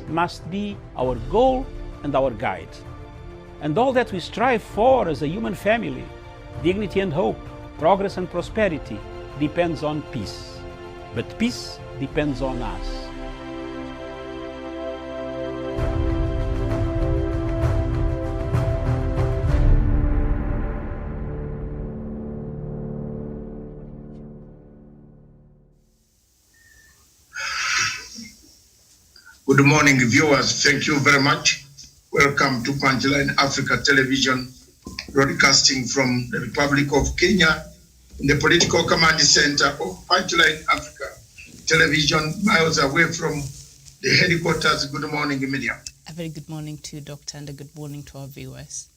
must be our goal and our guide. And all that we strive for as a human family, dignity and hope, progress and prosperity, depends on peace. But peace depends on us. Good morning, viewers. Thank you very much. Welcome to Punchline Africa Television, broadcasting from the Republic of Kenya in the political command center of Punchline Africa Television, miles away from the headquarters. Good morning, Miriam. A very good morning to you, Doctor, and a good morning to our viewers.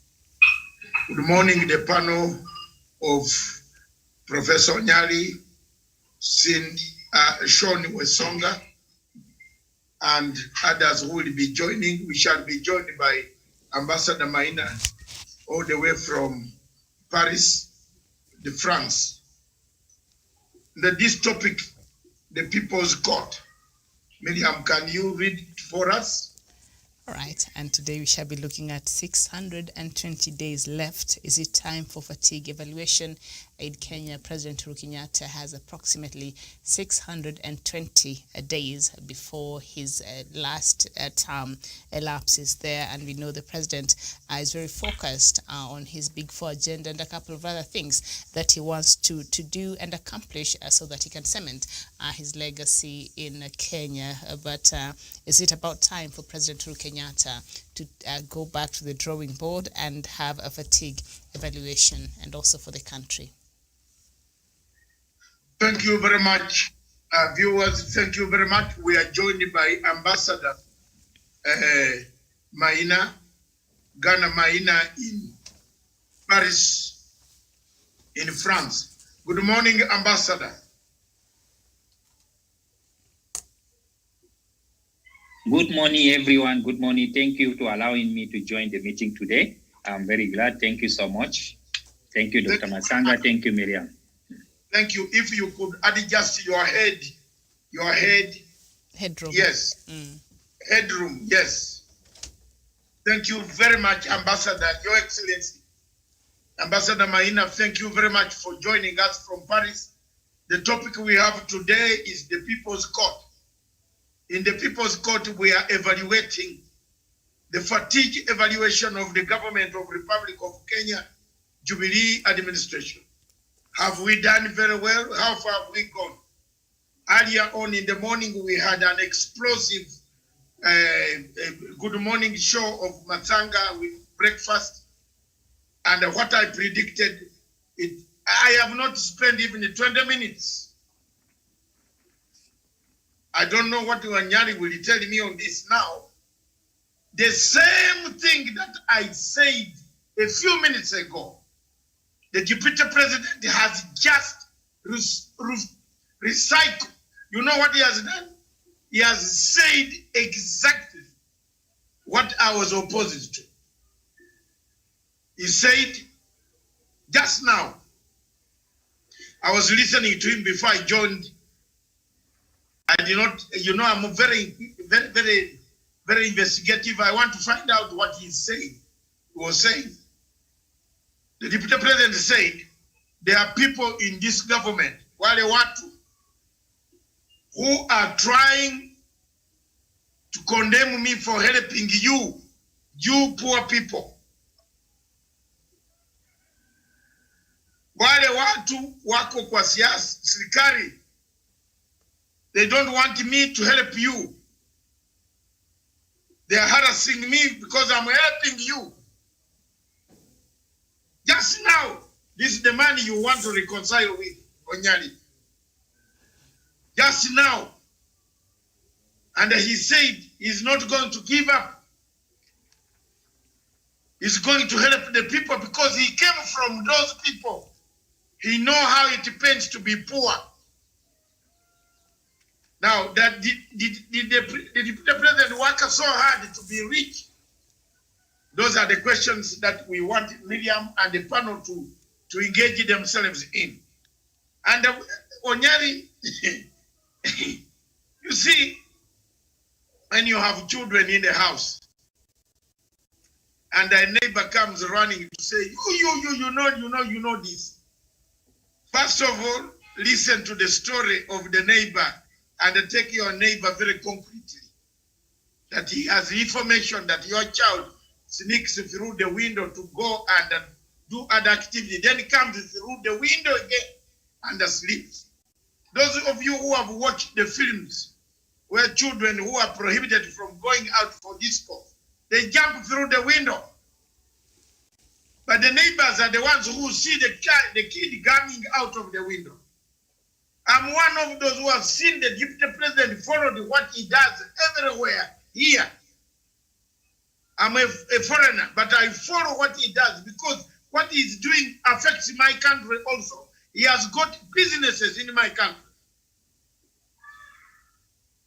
Good morning, the panel of Professor Nyali, Sean Wesonga, and others who will be joining. We shall be joined by Ambassador Maina, all the way from Paris, France. This topic, the People's Court. Miriam, can you read it for us? All right, and today we shall be looking at 620 days left. Is it time for fatigue evaluation? Aid Kenya President Uhuru Kenyatta has approximately 620 days before his last term elapses there, and we know the president is very focused on his Big Four agenda and a couple of other things that he wants to do and accomplish so that he can cement his legacy in Kenya. But is it about time for President Uhuru Kenyatta to go back to the drawing board and have a fatigue evaluation, and also for the country? Thank you very much, viewers. Thank you very much. We are joined by Ambassador Maina, Ghana Maina in Paris, in France. Good morning, Ambassador. Good morning, everyone. Good morning. Thank you for allowing me to join the meeting today. I'm very glad. Thank you so much. Thank you, Dr. Masanga. Thank you, Miriam. Thank you. If you could adjust your headroom. Yes. Headroom, yes. Thank you very much, Ambassador, Your Excellency. Ambassador Maina, thank you very much for joining us from Paris. The topic we have today is the People's Court. In the People's Court, we are evaluating the fatigue evaluation of the government of Republic of Kenya, Jubilee administration. Have we done very well? How far have we gone? Earlier on in the morning, we had an explosive good morning show of Matsanga with breakfast. And what I predicted, I have not spent even 20 minutes. I don't know what Wanyari will tell me on this now. The same thing that I said a few minutes ago, the deputy president has just recycled. You know what he has done? He has said exactly what I was opposed to. He said just now, I was listening to him before I joined. I did not, I'm very investigative. I want to find out what he was saying. The deputy president said, there are people in this government, wale watu, who are trying to condemn me for helping you poor people. Wale watu wako kwa siasa, serikali, they don't want me to help you. They are harassing me because I'm helping you. Just now, this is the man you want to reconcile with, Onyali. Just now. And he said he's not going to give up. He's going to help the people because he came from those people. He knows how it depends to be poor. Now, did the president work so hard to be rich? Those are the questions that we want Miriam and the panel to engage themselves in. And Onyari, you see, when you have children in the house and a neighbor comes running to say, you know this. First of all, listen to the story of the neighbor and take your neighbor very concretely. That he has information that your child sneaks through the window to go and do other activity, then comes through the window again and sleeps. Those of you who have watched the films where children who are prohibited from going out for disco, they jump through the window. But the neighbors are the ones who see the kid coming out of the window. I'm one of those who have seen the deputy president followed what he does everywhere here. I'm a foreigner, but I follow what he does because what he's doing affects my country also. He has got businesses in my country.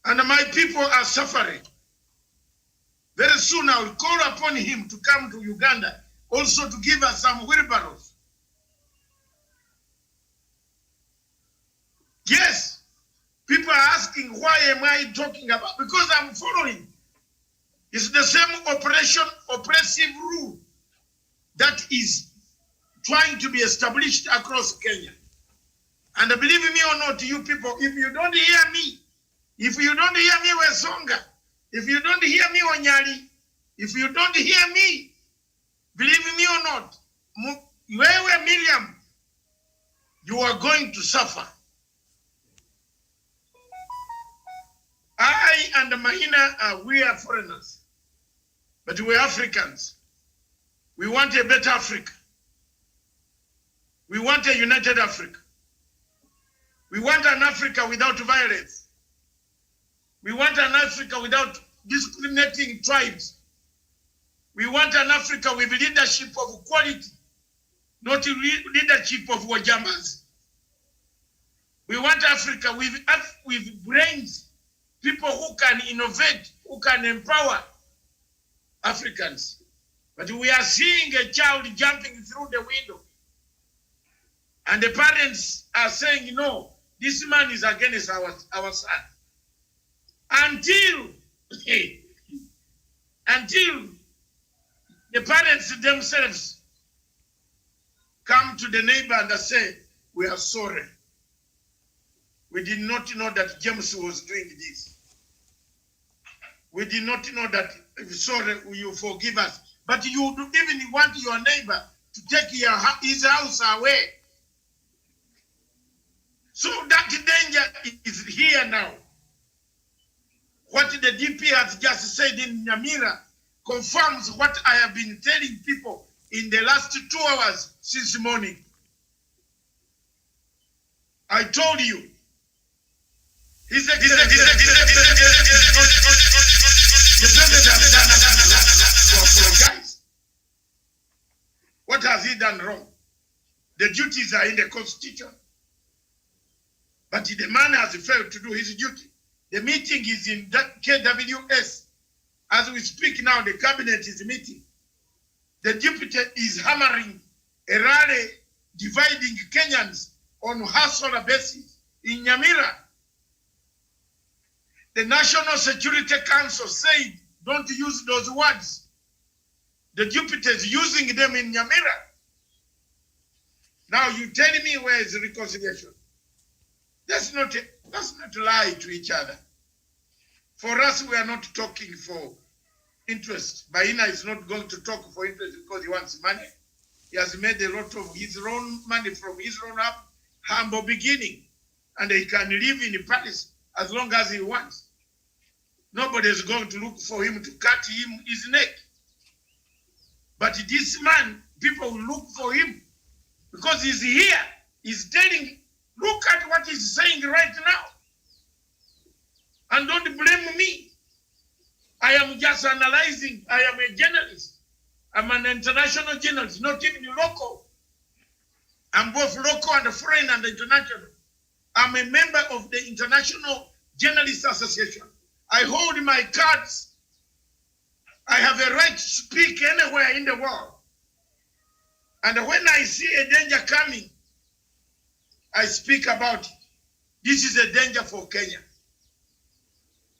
And my people are suffering. Very soon I will call upon him to come to Uganda also to give us some wheelbarrows. Yes, people are asking, why am I talking about? Because I'm following. It's the same oppressive rule that is trying to be established across Kenya. And believe me or not, you people, if you don't hear me, Wesonga, if you don't hear me, Onyali, if you don't hear me, believe me or not, Miriam, you are going to suffer. I and Mahina, we are foreigners, but we're Africans. We want a better Africa. We want a united Africa. We want an Africa without violence. We want an Africa without discriminating tribes. We want an Africa with leadership of quality, not leadership of wajamas. We want Africa with brains, people who can innovate, who can empower Africans. But we are seeing a child jumping through the window. And the parents are saying, no, this man is against our son. Until the parents themselves come to the neighbor and say, we are sorry. We did not know that James was doing this. We did not know that, sorry, you forgive us. But you even want your neighbor to take his house away. So that danger is here now. What the DP has just said in Nyamira confirms what I have been telling people in the last 2 hours since morning. I told you. The president has done for guys. What has he done wrong? The duties are in the Constitution. But the man has failed to do his duty. The meeting is in KWS. As we speak now, the cabinet is meeting. The deputy is hammering a rally dividing Kenyans on household basis in Nyamira. The National Security Council said, don't use those words. The deputy is using them in Nyamira. Now you tell me where is reconciliation? Let's not lie to each other. For us, we are not talking for interest. Baina is not going to talk for interest because he wants money. He has made a lot of his own money from his own humble beginning. And he can live in Paris as long as he wants. Nobody is going to look for him to cut his neck. But this man, people will look for him because he's here. He's telling, look at what he's saying right now. And don't blame me. I am just analyzing. I am a journalist. I'm an international journalist, not even local. I'm both local and foreign and international. I'm a member of the International Journalists Association. I hold my cards. I have a right to speak anywhere in the world. And when I see a danger coming, I speak about it. This is a danger for Kenya.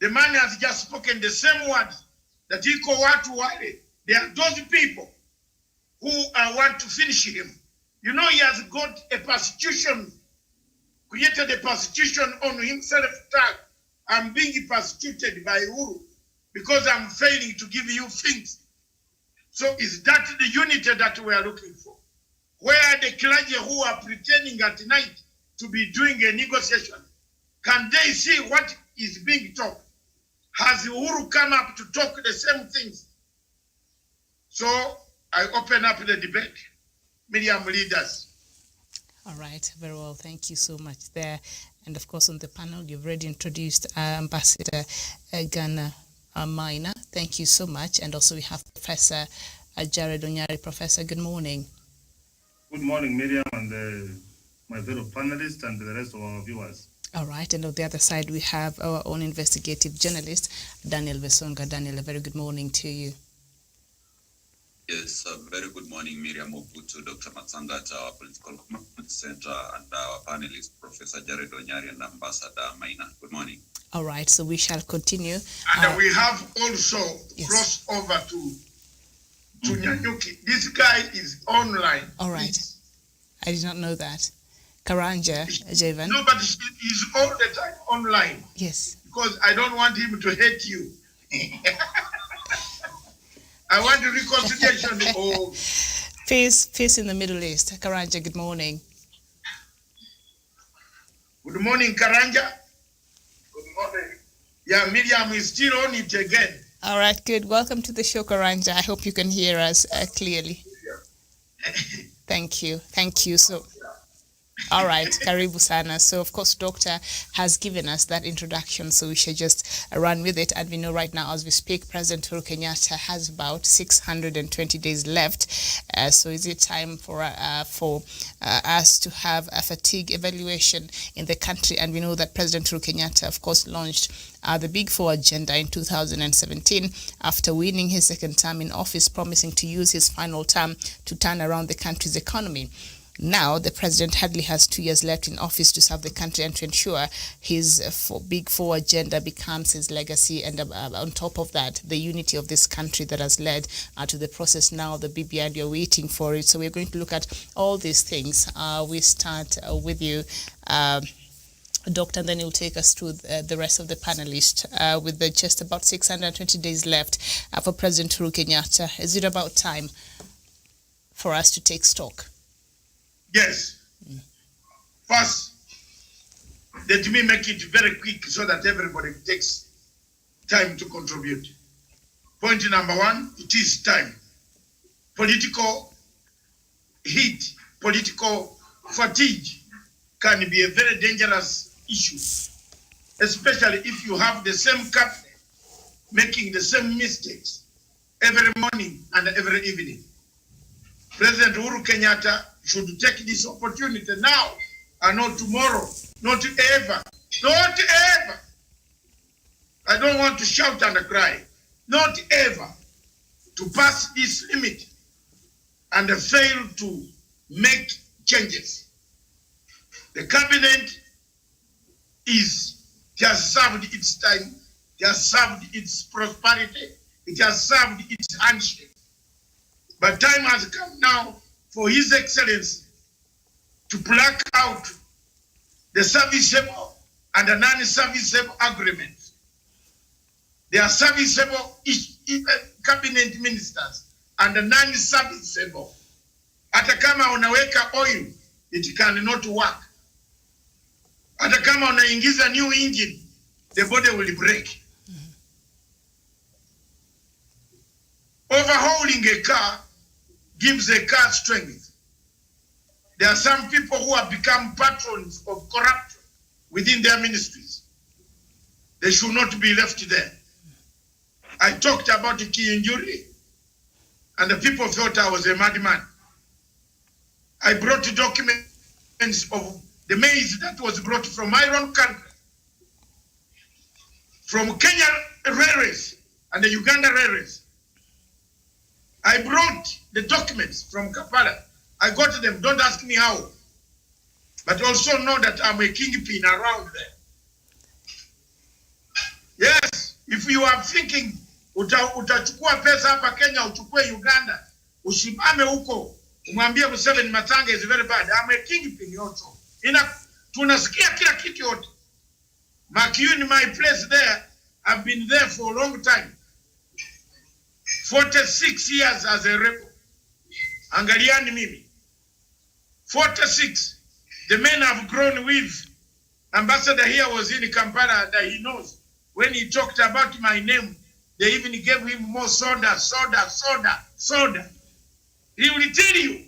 The man has just spoken the same words that iko watu wale. There are those people who want to finish him. You know, he has got a persecution, created a persecution on himself tag. I'm being persecuted by Uhuru because I'm failing to give you things. So is that the unity that we are looking for? Where the clergy who are pretending at night to be doing a negotiation, can they see what is being talked? Has Uhuru come up to talk the same things? So I open up the debate. Miriam leaders. All right, very well. Thank you so much there. And of course, on the panel, you've already introduced Ambassador Ghana Maina. Thank you so much. And also we have Professor Jared Onyari. Professor, good morning. Good morning, Miriam, and my fellow panelists and the rest of our viewers. All right, and on the other side, we have our own investigative journalist, Daniel Vesonga. Daniel, a very good morning to you. Yes, a very good morning, Miriam Obutu, Dr. Matsanga at our Political Command Center, and our panelists, Professor Jared Onyari and Ambassador Maina. Good morning. All right, so we shall continue. And we have also crossed over to Nyanyuki. This guy is online. All right. I did not know that. Karanja, Javan. No, but he's all the time online. Yes. Because I don't want him to hate you. I want the reconciliation. Peace in the Middle East. Karanja, good morning. Good morning, Karanja. Good morning. Yeah, Miriam is still on it again. All right, good. Welcome to the show, Karanja. I hope you can hear us clearly. Thank you. Thank you. So, all right, Karibu Sana. So, of course, Doctor has given us that introduction, so we should just run with it. And we know right now, as we speak, President Uhuru Kenyatta has about 620 days left. So, is it time for us to have a fatigue evaluation in the country? And we know that President Uhuru Kenyatta, of course, launched the Big Four agenda in 2017 after winning his second term in office, promising to use his final term to turn around the country's economy. Now, the president hardly has 2 years left in office to serve the country and to ensure his Big Four agenda becomes his legacy. And on top of that, the unity of this country that has led to the process now, the BBI, and you're waiting for it. So we're going to look at all these things. We start with you, Doctor, and then you'll take us through the rest of the panelists with just about 620 days left for President Uhuru Kenyatta. Is it about time for us to take stock? Yes. First, let me make it very quick so that everybody takes time to contribute. Point number one, it is time. Political heat, political fatigue can be a very dangerous issue, especially if you have the same cabinet making the same mistakes every morning and every evening. President Uhuru Kenyatta should take this opportunity now and not tomorrow, not ever, not ever. I don't want to shout and cry. Not ever to pass this limit and fail to make changes. The cabinet it has served its time, it has served its prosperity, it has served its handshake. But time has come now for His Excellency to pluck out the serviceable and the non-serviceable agreements. There are serviceable cabinet ministers and the non-serviceable. Hata kama unaweka oil, it cannot work. Hata kama unaingiza new engine, the body will break. Overhauling a car gives a car strength. There are some people who have become patrons of corruption within their ministries. They should not be left there. I talked about the key injury, and the people thought I was a madman. I brought documents of the maize that was brought from my own country, from Kenya railways and the Uganda railways. I brought the documents from Kampala. I got them, don't ask me how. But also know that I'm a kingpin around there. Yes, if you are thinking utachukua pesa hapa Kenya uchukue Uganda, ushimame huko, umwambie Museveni Matanga is very bad. I'm a kingpin also. Tunasikia kila kitu yote. Mark you in my place there. I've been there for a long time. 46 years as a rebel. Angaliani mimi. 46. The men I've grown with. Ambassador here was in Kampala that he knows. When he talked about my name, they even gave him more soda. He will tell you,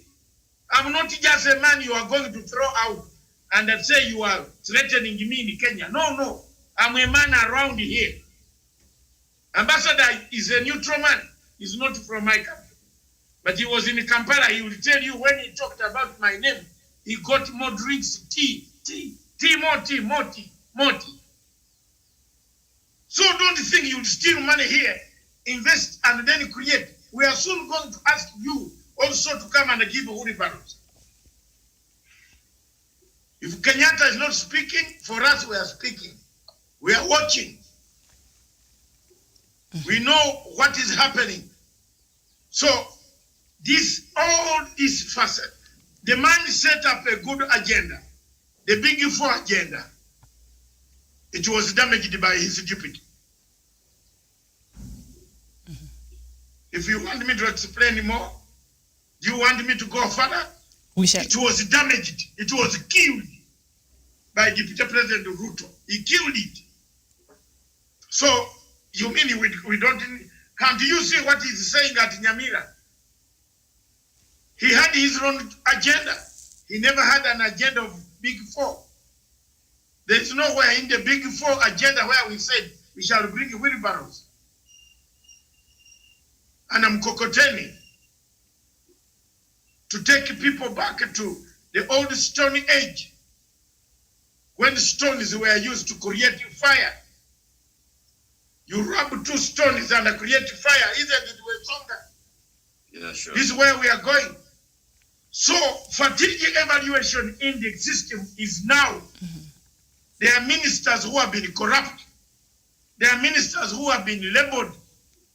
I'm not just a man you are going to throw out and say you are threatening me in Kenya. No. I'm a man around here. Ambassador is a neutral man. He's not from my country. But he was in Kampala. He will tell you when he talked about my name, he got more drinks, more tea. So don't think you'll steal money here, invest, and then create. We are soon going to ask you also to come and give wheelbarrows. If Kenyatta is not speaking, for us we are speaking. We are watching. We know what is happening. So all this facet, the man set up a good agenda, the Big Four agenda. It was damaged by his deputy. If you want me to explain more, do you want me to go further? We shall. It was damaged. It was killed by Deputy President Ruto. He killed it. So, you mean we don't... Can't you see what he's saying at Nyamira? He had his own agenda. He never had an agenda of Big Four. There's nowhere in the Big Four agenda where we said we shall bring wheelbarrows and Mkokoteni to take people back to the old Stone Age when stones were used to create fire. You rub 2 stones and create fire. Isn't it Wesonga? Yeah, sure. This is where we are going. So, fatigue evaluation in the system is now. There are ministers who have been corrupt. There are ministers who have been labeled.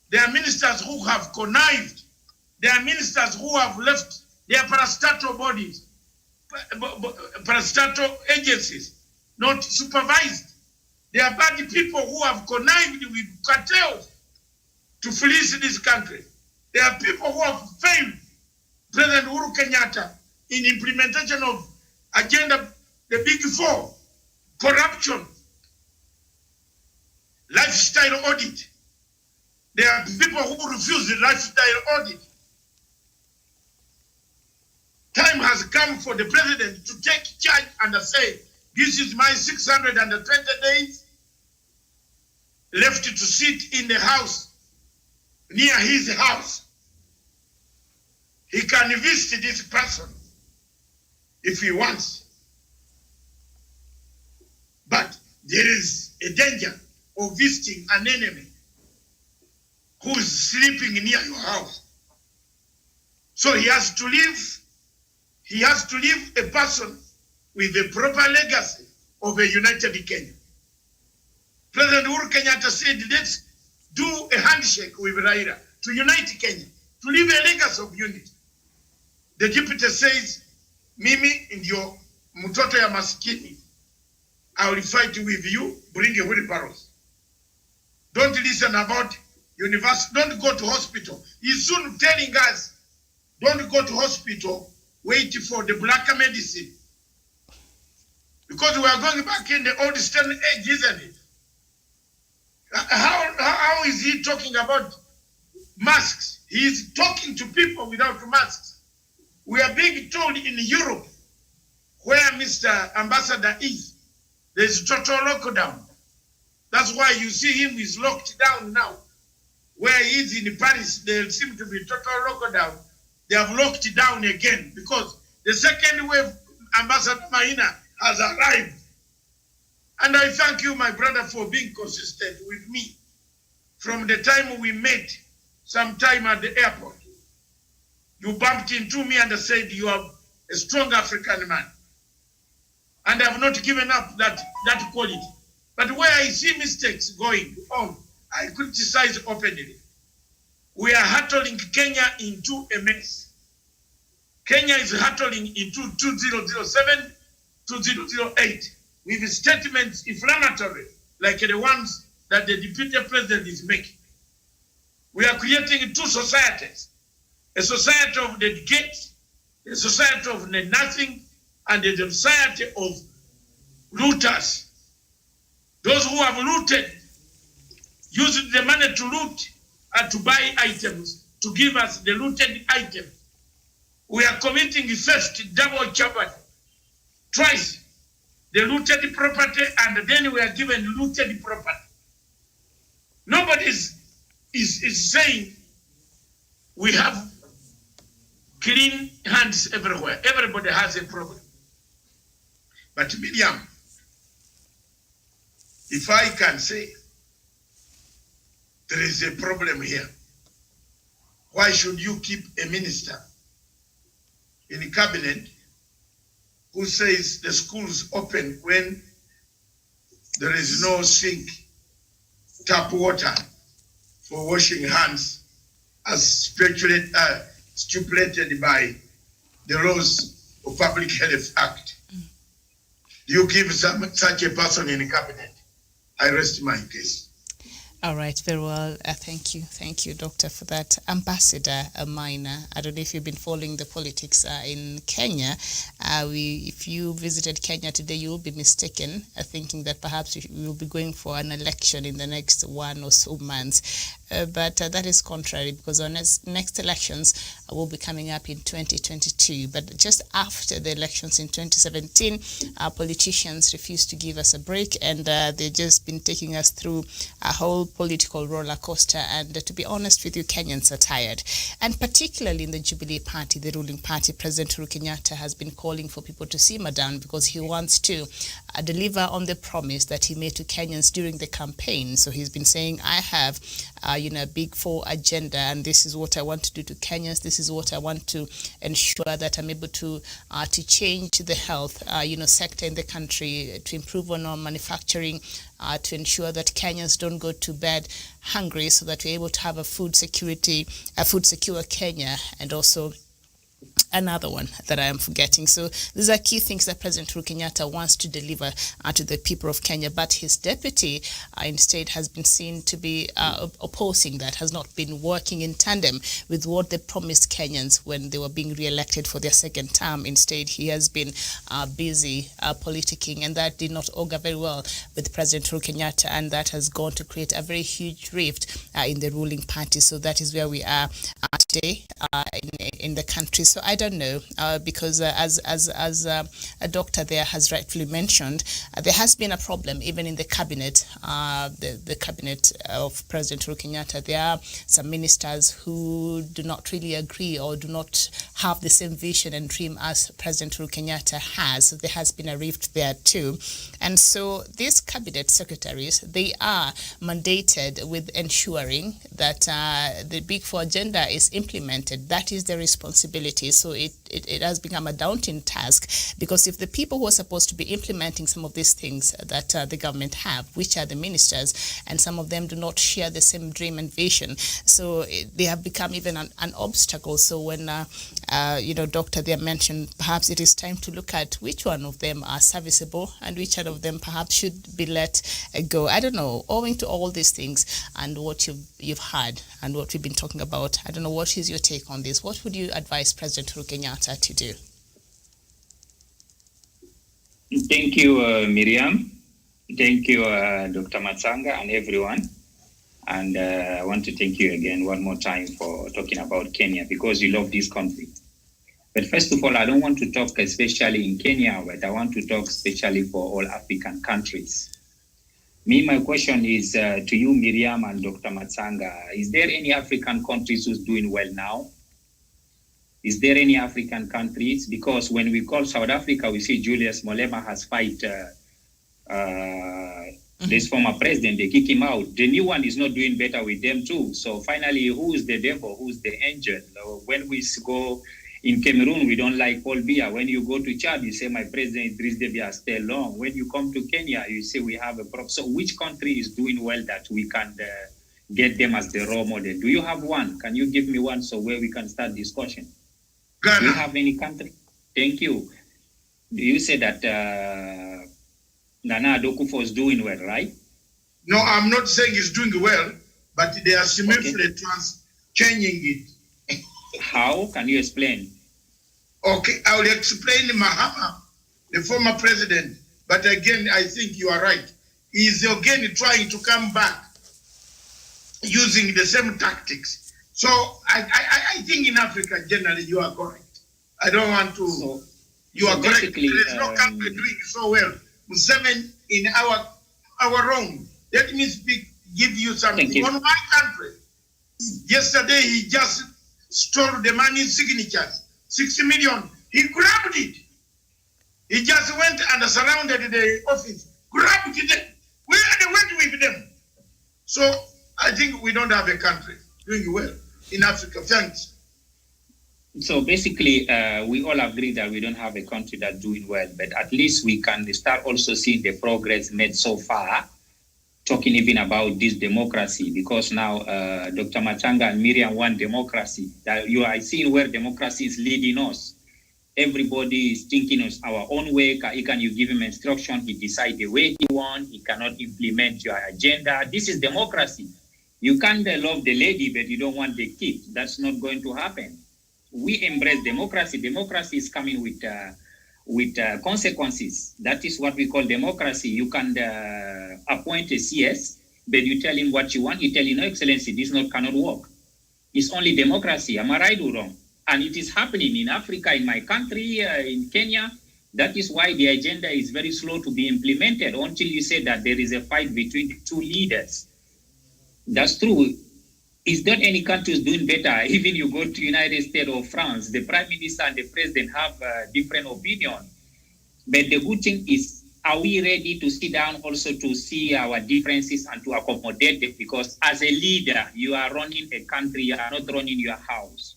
There are ministers who have connived. There are ministers who have left their parastatal bodies, parastatal agencies, not supervised. There are bad people who have connived with cartels to fleece this country. There are people who have failed President Uhuru Kenyatta in implementation of agenda, the Big Four, corruption, lifestyle audit. There are people who refuse the lifestyle audit. Time has come for the president to take charge and say, this is my 620 days left to sit in the house, near his house. He can visit this person if he wants. But there is a danger of visiting an enemy who is sleeping near your house. So he has to leave a person with a proper legacy of a united Kenya. President Uhuru Kenyatta said, let's do a handshake with Raila to unite Kenya, to leave a legacy of unity. The deputy says, Mimi ndio mtoto ya maskini. I will fight with you, bring a wheelbarrows. Don't listen about university, don't go to hospital. He's soon telling us, don't go to hospital, wait for the black medicine. Because we are going back in the old Stone Age, isn't it? How is he talking about masks? He is talking to people without masks. We are being told in Europe, where Mr. Ambassador is, there's total lockdown. That's why you see him is locked down now. Where he is in Paris, there seems to be total lockdown. They have locked down again because the second wave, Ambassador Maina, has arrived. And I thank you, my brother, for being consistent with me from the time we met sometime at the airport. You bumped into me and said you are a strong African man. And I have not given up that quality. But where I see mistakes going on, I criticize openly. We are hurtling Kenya into a mess. Kenya is hurtling into 2007, 2008 with statements inflammatory like the ones that the deputy president is making. We are creating two societies, a society of dedicates, a society of nothing, and a society of looters. Those who have looted, using the money to loot and to buy items, to give us the looted item. We are committing theft, double jeopardy, twice. The looted property, and then we are given looted property. Nobody is saying we have clean hands everywhere. Everybody has a problem. But Miriam, if I can say there is a problem here, why should you keep a minister in the cabinet who says the schools open when there is no sink, tap water for washing hands as stipulated by the laws of Public Health Act? Do you give such a person in the cabinet? I rest my case. All right, very well. Thank you, Doctor, for that. Ambassador Maina, I don't know if you've been following the politics in Kenya. If you visited Kenya today, you will be mistaken, thinking that perhaps we will be going for an election in the next 1 or so months. But that is contrary, because our next elections will be coming up in 2022. But just after the elections in 2017, our politicians refused to give us a break, and they've just been taking us through a whole political roller coaster. And to be honest with you, Kenyans are tired. And particularly in the Jubilee Party, the ruling party, President Uhuru Kenyatta has been calling for people to simmer down because he wants to deliver on the promise that he made to Kenyans during the campaign. So he's been saying, I have a big four agenda, and this is what I want to do to Kenyans. This is what I want to ensure that I'm able to change the health sector in the country, to improve on our manufacturing, to ensure that Kenyans don't go to bed hungry, so that we're able to have a food secure Kenya, and also another one that I am forgetting. So these are key things that President Uhuru Kenyatta wants to deliver to the people of Kenya. But his deputy instead has been seen to be opposing that, has not been working in tandem with what they promised Kenyans when they were being re-elected for their second term. Instead, he has been busy politicking, and that did not augur very well with President Uhuru Kenyatta, and that has gone to create a very huge rift in the ruling party. So that is where we are today in the country. So I don't know, because as a doctor there has rightfully mentioned, there has been a problem even in the cabinet, the cabinet of President Uhuru Kenyatta. There are some ministers who do not really agree or do not have the same vision and dream as President Uhuru Kenyatta has. So there has been a rift there too. And so these cabinet secretaries, they are mandated with ensuring that the Big Four agenda is implemented. That is their responsibility. So it has become a daunting task, because if the people who are supposed to be implementing some of these things that the government have, which are the ministers, and some of them do not share the same dream and vision, so they have become even an obstacle. So when Doctor there mentioned, perhaps it is time to look at which one of them are serviceable and which one of them perhaps should be let go. I don't know, owing to all these things and what you've heard and what we've been talking about, I don't know, what is your take on this? What would you advise President Uhuru Kenyatta to do? Thank you, Miriam. Thank you, Dr. Matsanga and everyone. And I want to thank you again one more time for talking about Kenya, because you love this conflict. But first of all, I don't want to talk especially in Kenya, but I want to talk especially for all African countries. My question is to you, Miriam and Dr. Matsanga. Is there any African countries who's doing well now? Is there any African countries? Because when we call South Africa, we see Julius Malema has fight this former president. They kick him out. The new one is not doing better with them too. So finally, who's the devil? Who's the angel? When we go In Cameroon, we don't like Paul Biya. When you go to Chad, you say, my president Idriss Deby has stayed long. When you come to Kenya, you say, we have a problem. So which country is doing well that we can get them as the role model? Do you have one? Can you give me one so where we can start discussion? Ghana. Do you have any country? Thank you. You say that Nana Addo-Akufo is doing well, right? No, I'm not saying he's doing well, but they are seemingly changing it. How? Can you explain? Okay, I will explain Mahama, the former president. But again, I think you are right. He's again trying to come back using the same tactics. So I think in Africa, generally, you are correct. I don't want to... You are correct. There is no country doing so well. Museveni in our own. Let me give you something. You. On my country, yesterday he just stole the money signatures, 60 million. He grabbed it. He just went and surrounded the office, grabbed it. Where they went with them. So I think we don't have a country doing well in Africa. Thanks. So basically, we all agree that we don't have a country that's doing well, but at least we can start also seeing the progress made so far, talking even about this democracy, because now Dr. Matsanga and Miriam want democracy. That you are seeing where democracy is leading us. Everybody is thinking of our own way. Can you give him instruction? He decide the way he wants. He cannot implement your agenda. This is democracy. You can't love the lady, but you don't want the kid. That's not going to happen. We embrace democracy. Democracy is coming with consequences. That is what we call democracy. You can appoint a CS, but you tell him what you want. He tell you, no, Excellency, this cannot work. It's only democracy. Am I right or wrong? And it is happening in Africa, in my country, in Kenya. That is why the agenda is very slow to be implemented until you say that there is a fight between the two leaders. That's true. Is not any country is doing better. Even you go to United States or France, the Prime Minister and the President have a different opinion. But the good thing is, are we ready to sit down also to see our differences and to accommodate them? Because as a leader, you are running a country, you are not running your house.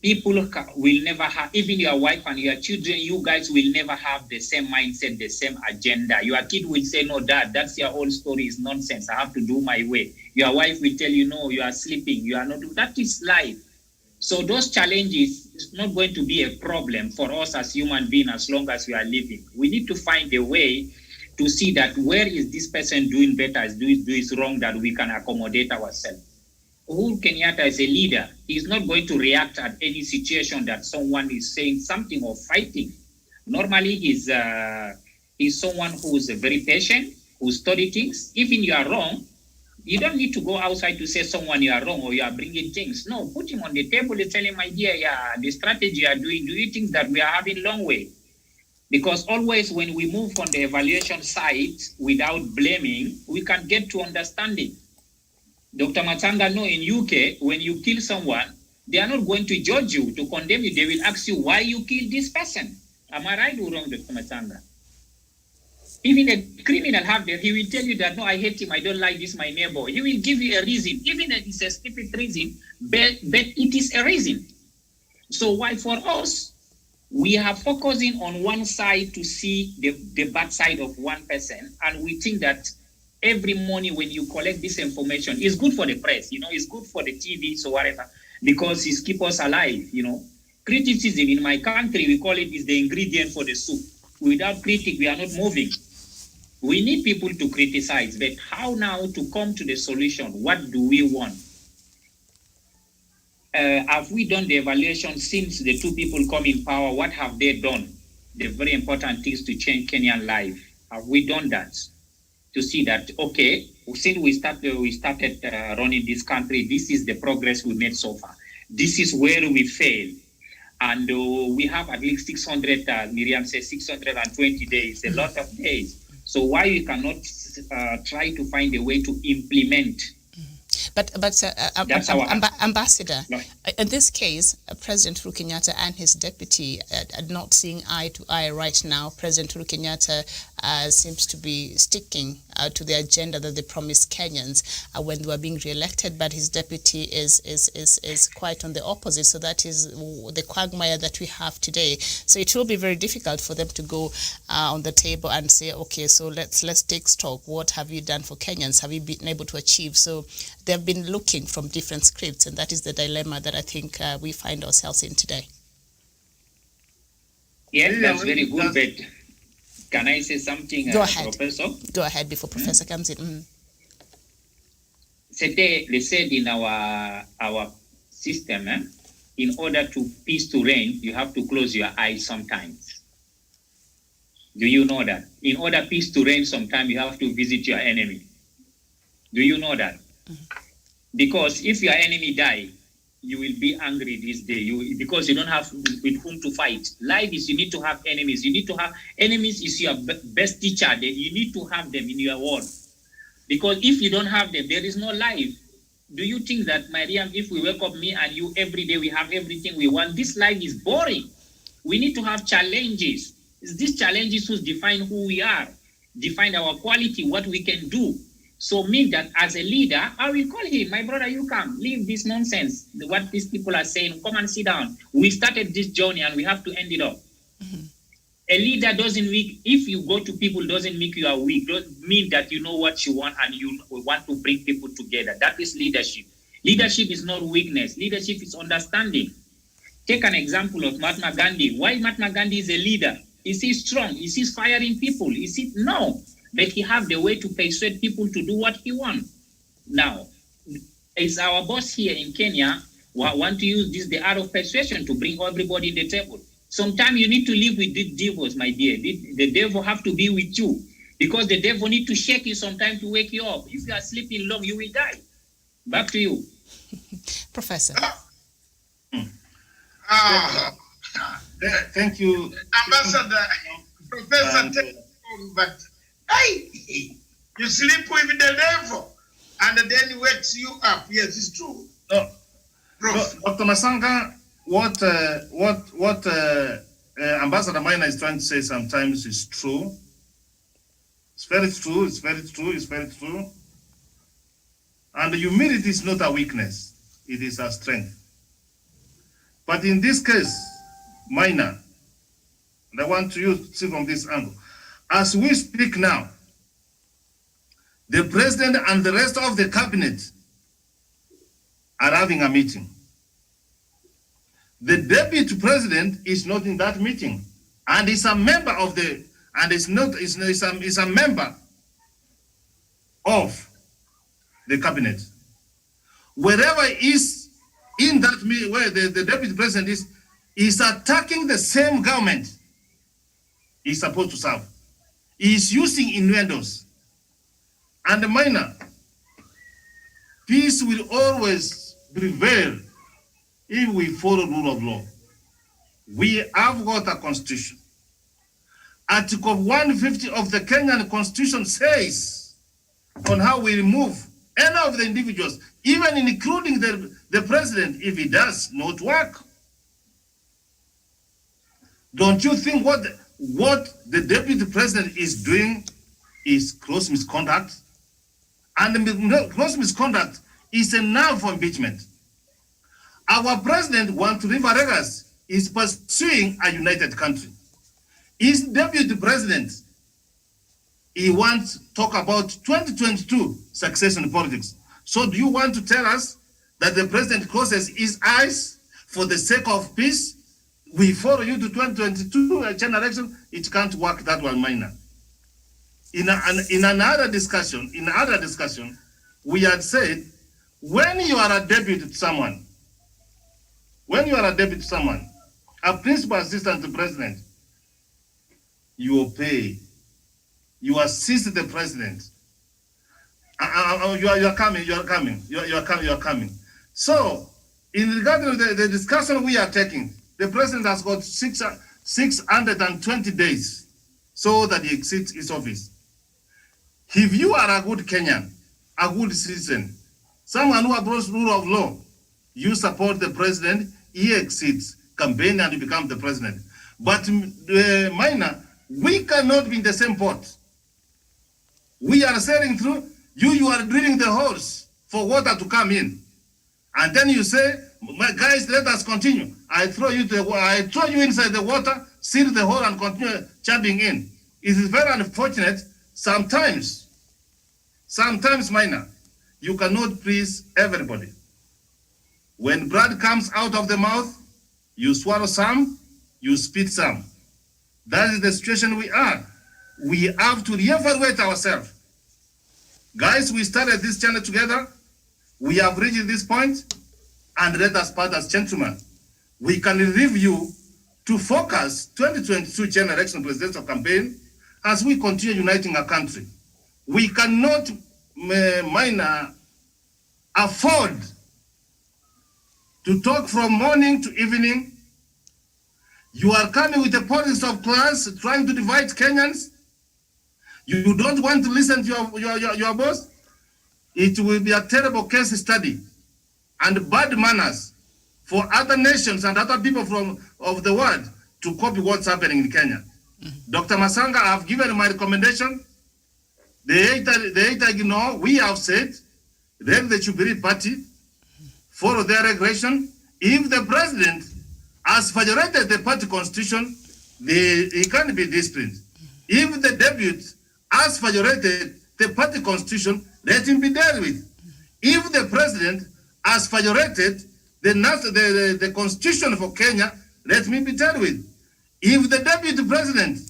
People will never have, even your wife and your children, you guys will never have the same mindset, the same agenda. Your kid will say, no, Dad, that's your whole story is nonsense. I have to do my way. Your wife will tell you, no, you are sleeping. You are not. That is life. So those challenges is not going to be a problem for us as human beings as long as we are living. We need to find a way to see that where is this person doing better, is doing wrong, that we can accommodate ourselves. Uhuru Kenyatta is a leader. He's not going to react at any situation that someone is saying something or fighting. Normally, he's someone who's very patient, who study things. Even you are wrong, you don't need to go outside to say someone you are wrong or you are bringing things. No, put him on the table and tell him, my dear, yeah, the strategy you are doing, do you think that we are having long way? Because always when we move on the evaluation side without blaming, we can get to understanding. Dr. Matsanga, no, in UK, when you kill someone, they are not going to judge you, to condemn you. They will ask you why you killed this person. Am I right or wrong, Dr. Matsanga? Even a criminal he will tell you that, no, I hate him, I don't like this, my neighbor. He will give you a reason, even if it's a stupid reason, but it is a reason. So why for us, we are focusing on one side to see the bad side of one person, and we think that every morning when you collect this information, it's good for the press, it's good for the TV, so whatever, because it keeps us alive, Criticism in my country, we call it is the ingredient for the soup. Without critic, we are not moving. We need people to criticize, but how now to come to the solution? What do we want? Have we done the evaluation since the two people come in power? What have they done? The very important things to change Kenyan life. Have we done that? To see that, okay, since we started running this country, this is the progress we made so far. This is where we failed. And we have at least 600, Miriam says 620 days, a lot of days. So why we cannot try to find a way to implement? But Ambassador, no. In this case, President Uhuru Kenyatta and his deputy are not seeing eye to eye right now. President Uhuru Kenyatta seems to be sticking to the agenda that they promised Kenyans when they were being re-elected, but his deputy is quite on the opposite. So that is the quagmire that we have today. So it will be very difficult for them to go on the table and say, okay, so let's take stock. What have you done for Kenyans? Have you been able to achieve? So they've been looking from different scripts, and that is the dilemma that I think we find ourselves in today. Yes, that's very good, but can I say something, Go ahead. Professor? Go ahead before Professor comes in. They said in our system, in order to peace to reign, you have to close your eyes sometimes. Do you know that? In order peace to reign, sometimes you have to visit your enemy. Do you know that? Because if your enemy die, you will be angry this day. Because you don't have with whom to fight. Life is you need to have enemies. You need to have enemies is your best teacher. You need to have them in your world. Because if you don't have them, there is no life. Do you think that, Mariam, if we wake up, me and you, every day we have everything we want, this life is boring. We need to have challenges. It's these challenges who define who we are, define our quality, what we can do. So me that as a leader, I will call him, my brother, you come, leave this nonsense, what these people are saying, come and sit down. We started this journey and we have to end it up. A leader doesn't mean, if you go to people, doesn't make you are weak, doesn't mean that you know what you want and you want to bring people together. That is leadership. Leadership is not weakness. Leadership is understanding. Take an example of Mahatma Gandhi. Why Mahatma Gandhi is a leader? Is he strong? Is he firing people? Is he? No. But he have the way to persuade people to do what he wants. Now, it's our boss here in Kenya want to use this, the art of persuasion, to bring everybody in the table. Sometimes you need to live with the devils, my dear. The devil have to be with you because the devil need to shake you sometimes to wake you up. If you are sleeping long, you will die. Back to you. Professor. Thank you. Ambassador, Professor, but hey, you sleep with the devil and then he wakes you up. Yes, it's true. No, Prof. Dr. Masanga, what Ambassador Maina is trying to say sometimes is true. It's very true. It's very true. It's very true. And humility is not a weakness; it is a strength. But in this case, Maina, and I want you to see from this angle. As we speak now, the president and the rest of the cabinet are having a meeting. The deputy president is not in that meeting, and is a member of the, and is a member of the cabinet. Wherever is in that meeting, where the deputy president is attacking the same government he's supposed to serve. He is using innuendos. And the minor, peace will always prevail if we follow rule of law. We have got a constitution. Article 150 of the Kenyan Constitution says on how we remove any of the individuals, even including the president, if he does not work. Don't you think what the deputy president is doing is gross misconduct? And gross misconduct is enough for impeachment. Our president, River Regas, is pursuing a united country. His deputy president, he wants to talk about 2022 succession politics. So do you want to tell us that the president closes his eyes for the sake of peace? We follow you to 2022 general election. It can't work that one, Minor. In another discussion, we had said, when you are a deputy to someone, a principal assistant to the president, you obey, you assist the president. You are coming. So, in regard to the discussion we are taking, the president has got 620 days so that he exits his office. If you are a good Kenyan, a good citizen, someone who approves rule of law, you support the president, he exits, campaign and he becomes the president. But Minor, we cannot be in the same pot. We are sailing through. You are drilling the holes for water to come in. And then you say, guys, let us continue. I throw you inside the water, seal the hole, and continue jumping in. It is very unfortunate. Sometimes, Minor, you cannot please everybody. When blood comes out of the mouth, you swallow some, you spit some. That is the situation we are. We have to reevaluate ourselves. Guys, we started this channel together. We have reached this point, and let us part as gentlemen. We can review to focus 2022 general election presidential campaign as we continue uniting our country. We cannot, Minor, afford to talk from morning to evening. You are coming with the politics of class, trying to divide Kenyans. You don't want to listen to your boss. It will be a terrible case study and bad manners for other nations and other people of the world to copy what's happening in Kenya. Dr. Matsanga, I have given my recommendation. The eight ignore, we have said, let the Jubilee Party follow their regulation. If the president has violated the party constitution, he can be disciplined. If the deputy has violated the party constitution, let him be dealt with. If the president has violated the constitution for Kenya, let me be dealt with. If the deputy president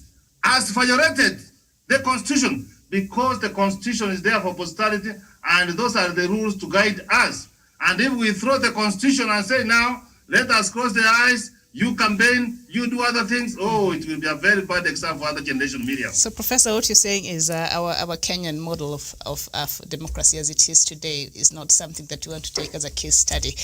has violated the constitution, because the constitution is there for posterity, and those are the rules to guide us. And if we throw the constitution and say, now, let us close the eyes, you campaign, you do other things, oh, it will be a very bad example for other generation media. So, Professor, what you're saying is our Kenyan model of democracy as it is today is not something that you want to take as a case study.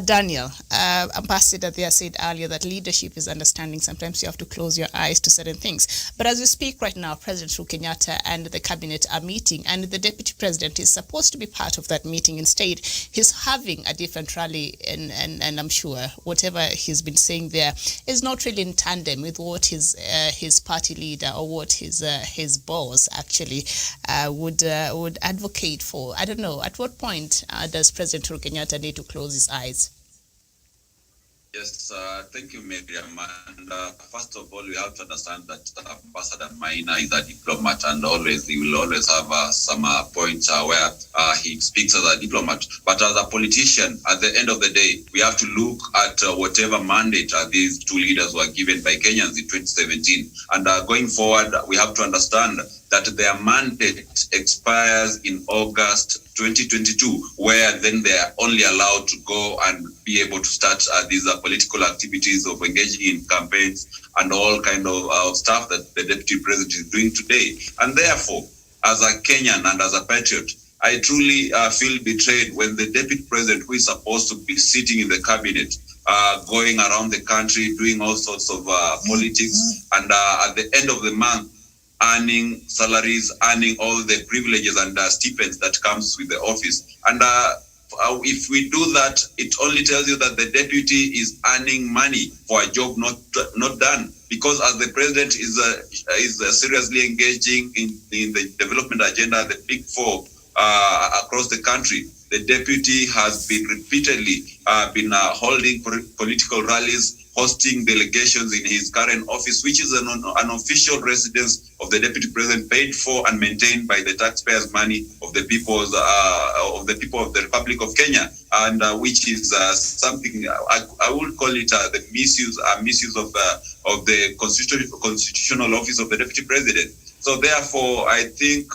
Daniel, Ambassador there said earlier that leadership is understanding. Sometimes you have to close your eyes to certain things. But as we speak right now, President Uhuru Kenyatta and the cabinet are meeting, and the deputy president is supposed to be part of that meeting. Instead, he's having a different rally, and I'm sure whatever he's been saying there is not really in tandem with what his party leader or what his boss actually would advocate for. I don't know. At what point does President Uhuru Kenyatta need to close his eyes? Yes, thank you, Miriam. And first of all, we have to understand that Ambassador Maina is a diplomat, and he will always have some points where he speaks as a diplomat. But as a politician, at the end of the day, we have to look at whatever mandate these two leaders were given by Kenyans in 2017. And going forward, we have to understand that their mandate expires in August 2022, where then they are only allowed to go and be able to start these political activities of engaging in campaigns and all kind of stuff that the deputy president is doing today. And therefore, as a Kenyan and as a patriot, I truly feel betrayed when the deputy president, who is supposed to be sitting in the cabinet, going around the country, doing all sorts of politics, and at the end of the month, earning salaries, earning all the privileges and stipends that comes with the office. And if we do that, it only tells you that the deputy is earning money for a job not done. Because as the president is seriously engaging in the development agenda, the big four across the country, the deputy has been repeatedly been holding political rallies, hosting delegations in his current office, which is an official residence of the deputy president, paid for and maintained by the taxpayers' money of the people of the Republic of Kenya, and which is something I would call it the misuse of the constitutional office of the deputy president. So therefore, I think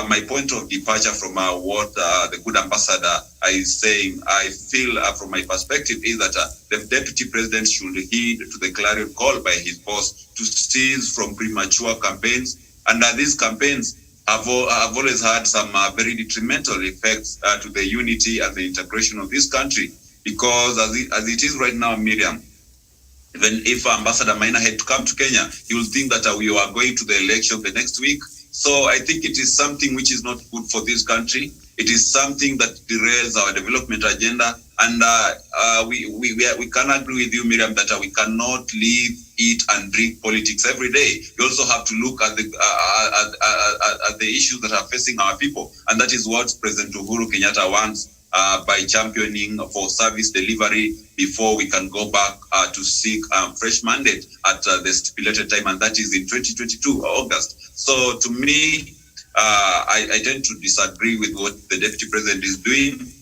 my point of departure from what the good ambassador is saying, I feel from my perspective is that the deputy president should heed to the clarion call by his boss to cease from premature campaigns. And these campaigns have always had some very detrimental effects to the unity and the integration of this country. Because as it is right now, Miriam, even if Ambassador Maina had to come to Kenya, he will think that we are going to the election the next week. So I think it is something which is not good for this country. It is something that derails our development agenda. And we can agree with you, Miriam, that we cannot leave eat and drink politics every day. We also have to look at the issues that are facing our people, and that is what President Uhuru Kenyatta wants by championing for service delivery before we can go back to seek fresh mandate at the stipulated time, and that is in 2022 August. So to me, I tend to disagree with what the Deputy President is doing,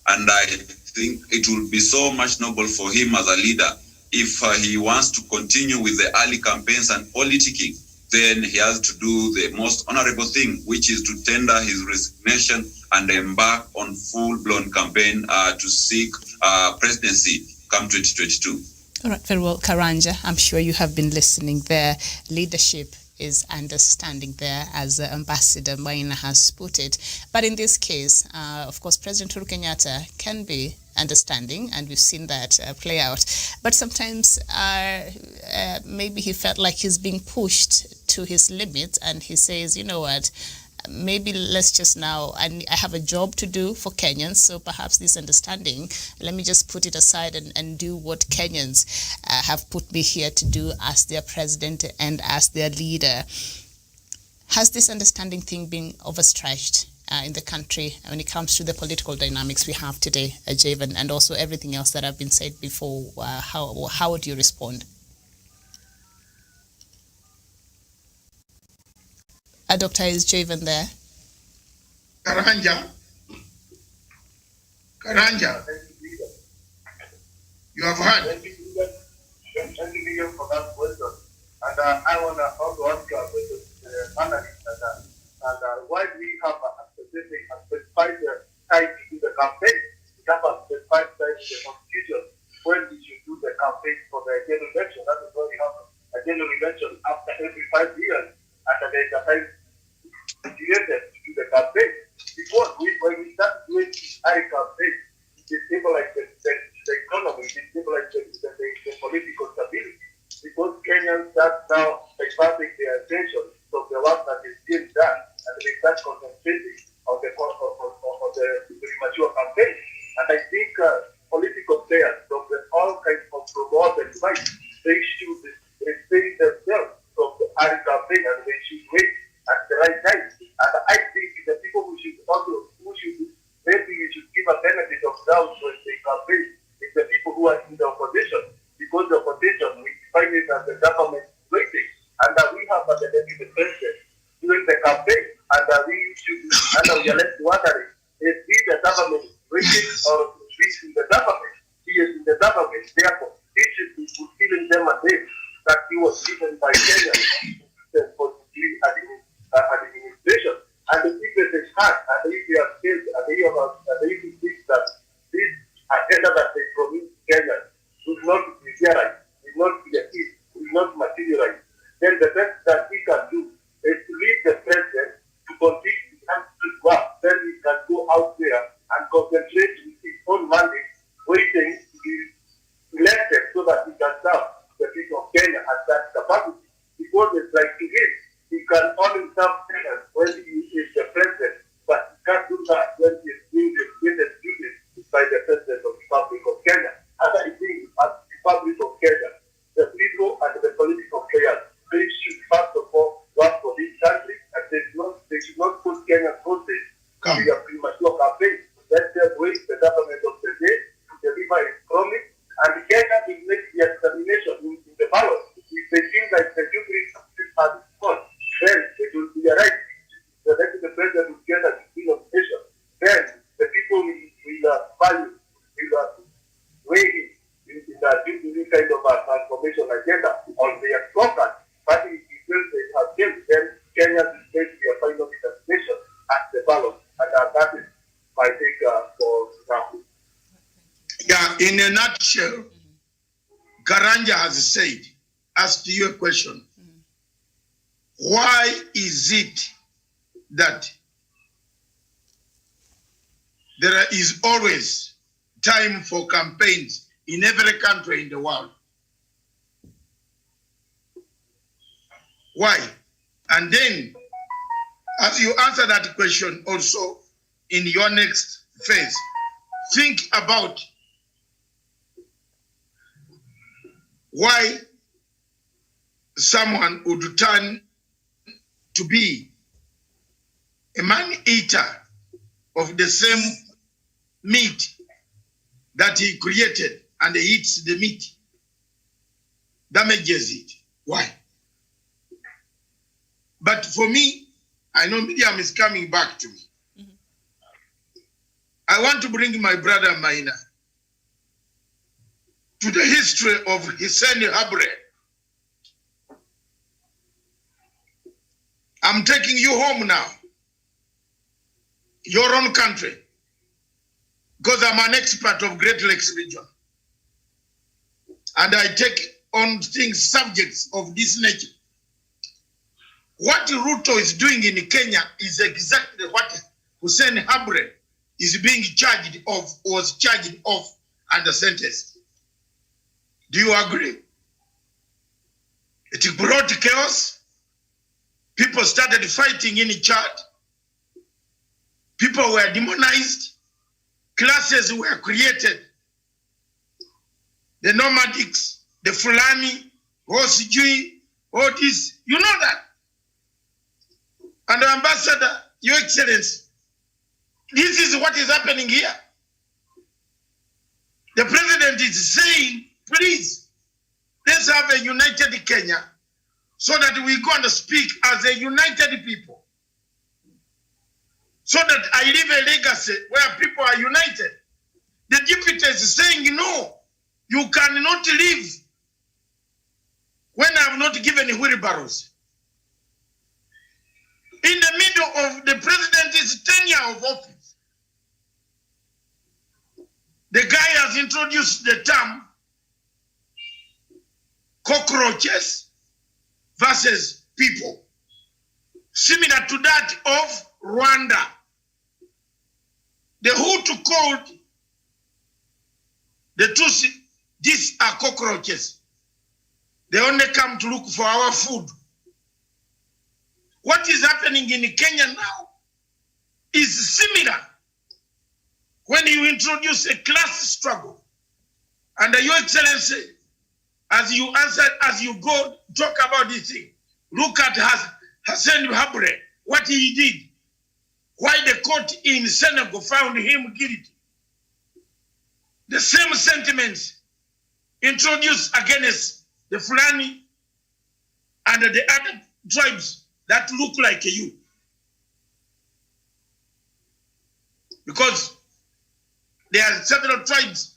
and I think it will be so much noble for him as a leader if he wants to continue with the early campaigns and politicking. Then he has to do the most honorable thing, which is to tender his resignation and embark on full-blown campaign to seek presidency come 2022. All right, very well, Karanja. I'm sure you have been listening there. Leadership is understanding there, as Ambassador Maina has put it. But in this case, of course, President Uhuru Kenyatta can be understanding, and we've seen that play out. But sometimes maybe he felt like he's being pushed to his limits, and he says, you know what, maybe let's just now, I have a job to do for Kenyans, so perhaps this understanding, let me just put it aside and do what Kenyans have put me here to do as their president and as their leader. Has this understanding thing been overstretched in the country when it comes to the political dynamics we have today, Javen, and also everything else that have been said before? How would you respond? Dr. Is Javen there? Karanja, you have heard. Thank you for that question. And I want to also ask you a question, analyst, and why do we have a specified time to do the campaign? We have a specified time in the Constitution when we should do the campaign for the general election. That is why we have a general election after every 5 years, and there is a time created to do the campaign. Because when we start doing high campaign, it destabilizes the economy, it destabilizes the political stability. Because Kenyans start now diverting their attention from the work that is being done, and they start concentrating on the premature campaign. And I think political players from all kinds of promote and fight, they should restrain themselves from the early campaign, and they should wait at the right time. And I think the people maybe we should give a benefit of doubt when they campaign is the people who are in the opposition, because the opposition, we find it as the government waiting, and we have a deputy president during the campaign, and we are left wondering, is he the government waiting or is he in the government? He is in the government, therefore he should be fulfilling the mandate that he was given by Kenya for administration. And the people is hard, and if they are failed, and they think that this agenda that they promised Kenya will not materialize, will not be achieved, will not materialize, then the best that we can do is to leave the president to continue his work. Then we can go out there and concentrate with his own mandate, waiting to be elected so that he can serve the people of Kenya at that capacity. Because it's like to him, he can only serve Kenya when he is the president, but he can't do that when he is being the duties by the president of the Republic of Kenya. And I think as the Republic of Kenya, the people and the political players, they should first of all work for this country, and they should not put Kenyan forces to be a premature campaign. Let them wait the government of the day to deliver its promise, and Kenya will make the examination in the ballot. If they think that the Jubilee has gone, then it will be a right. The president will get a degree of nation. Then the people will value, will weigh in this kind of a transformation agenda on their scorecard. But if they have failed, then Kenya is going to be a final determination at the ballot. And that is my take for example. Yeah, in a nutshell, Karanja has said, asked you a question. Why is it that there is always time for campaigns in every country in the world? Why? And then, as you answer that question also in your next phase, think about why someone would turn to be a man-eater of the same meat that he created, and he eats the meat, damages it. Why? But for me, I know Miriam is coming back to me. I want to bring my brother Maina to the history of Hussein Habre. I'm taking you home now, your own country, because I'm an expert of Great Lakes region. And I take on things, subjects of this nature. What Ruto is doing in Kenya is exactly what Hussein Habre is being charged of, was charged of, and sentenced. Do you agree? It brought chaos. People started fighting in Chad. People were demonized. Classes were created. The nomadics, the Fulani, Osijui, all this, you know that. And Ambassador, Your Excellency, this is what is happening here. The president is saying, please, let's have a united Kenya so that we go and speak as a united people. So that I leave a legacy where people are united. The deputy is saying, no, you cannot leave when I have not given wheelbarrows. In the middle of the president's tenure of office, the guy has introduced the term cockroaches versus people, similar to that of Rwanda. The Hutu called the Tutsi, these are cockroaches. They only come to look for our food. What is happening in Kenya now is similar. When you introduce a class struggle, and Your Excellency, as you answer, as you go talk about this thing, look at Hussein Habre, what he did, why the court in Senegal found him guilty. The same sentiments introduced against the Fulani and the other tribes that look like you. Because there are several tribes.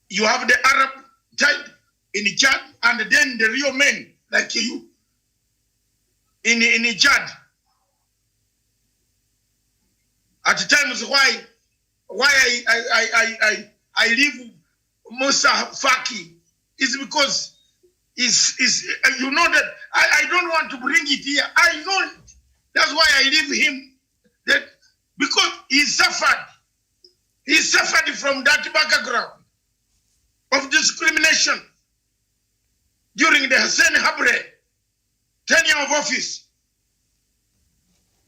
You have the Arab tribe in Chad, and then the real men like you in Chad. At times, why I leave Musa Faki is because you know that I don't want to bring it here. I know it. That's why I leave him. That because he suffered. He suffered from that background of discrimination during the Hussein Habre tenure of office.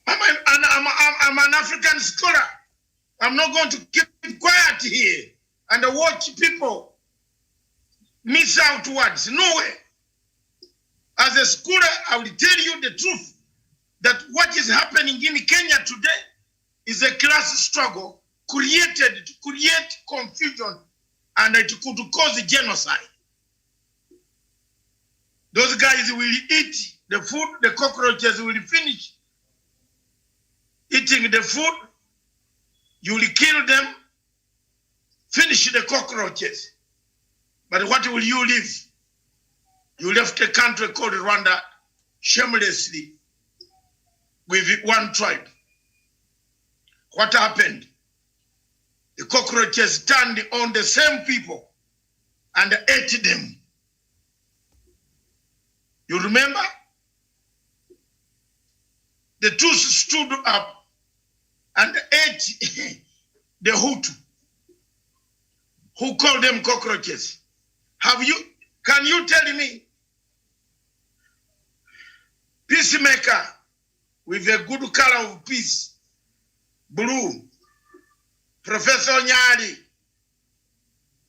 I'm an African scholar. I'm not going to keep quiet here and watch people miss out words. No way. As a scholar, I will tell you the truth that what is happening in Kenya today is a class struggle created to create confusion, and it could cause genocide. Those guys will eat the food, the cockroaches will finish eating the food, you will kill them, finish the cockroaches. But what will you leave? You left a country called Rwanda shamelessly with one tribe. What happened? The cockroaches turned on the same people and ate them. You remember? The Tutsi stood up and ate the Hutu, who called them cockroaches. Can you tell me, peacemaker with a good color of peace, blue, Professor Nyali,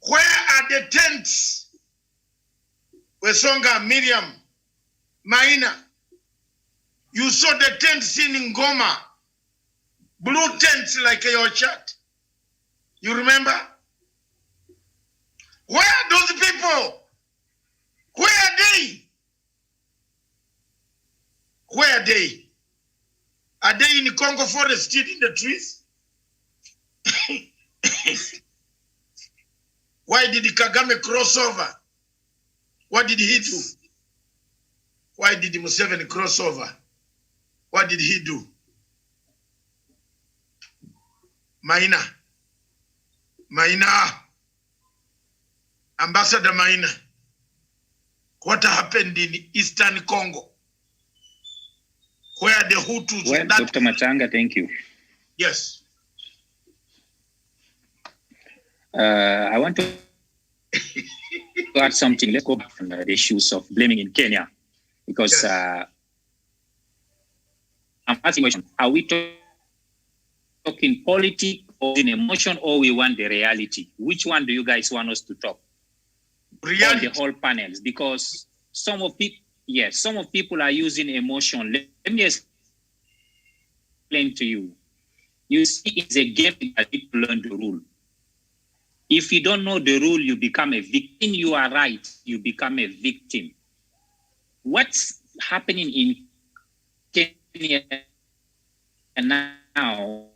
where are the tents where Songa, Miriam, Maina, you saw the tent scene in Goma. Blue tents like your shirt. You remember? Where are those people? Where are they? Where are they? Are they in the Congo forest eating the trees? Why did Kagame cross over? What did he do? Why did Museveni cross over? What did he do? Maina. Ambassador Maina. What happened in Eastern Congo? Where the Hutus... Well, Dr. Matsanga, thank you. Yes. I want to add something. Let's go back from the issues of blaming in Kenya. Because Yes. I'm asking a question. Are we talking politics or in emotion, or we want the reality? Which one do you guys want us to talk? Reality. The whole panels, because some of people are using emotion. Let me explain to you. You see, it's a game that people learn the rule. If you don't know the rule, you become a victim. You are right, you become a victim. What's happening in Kenya now?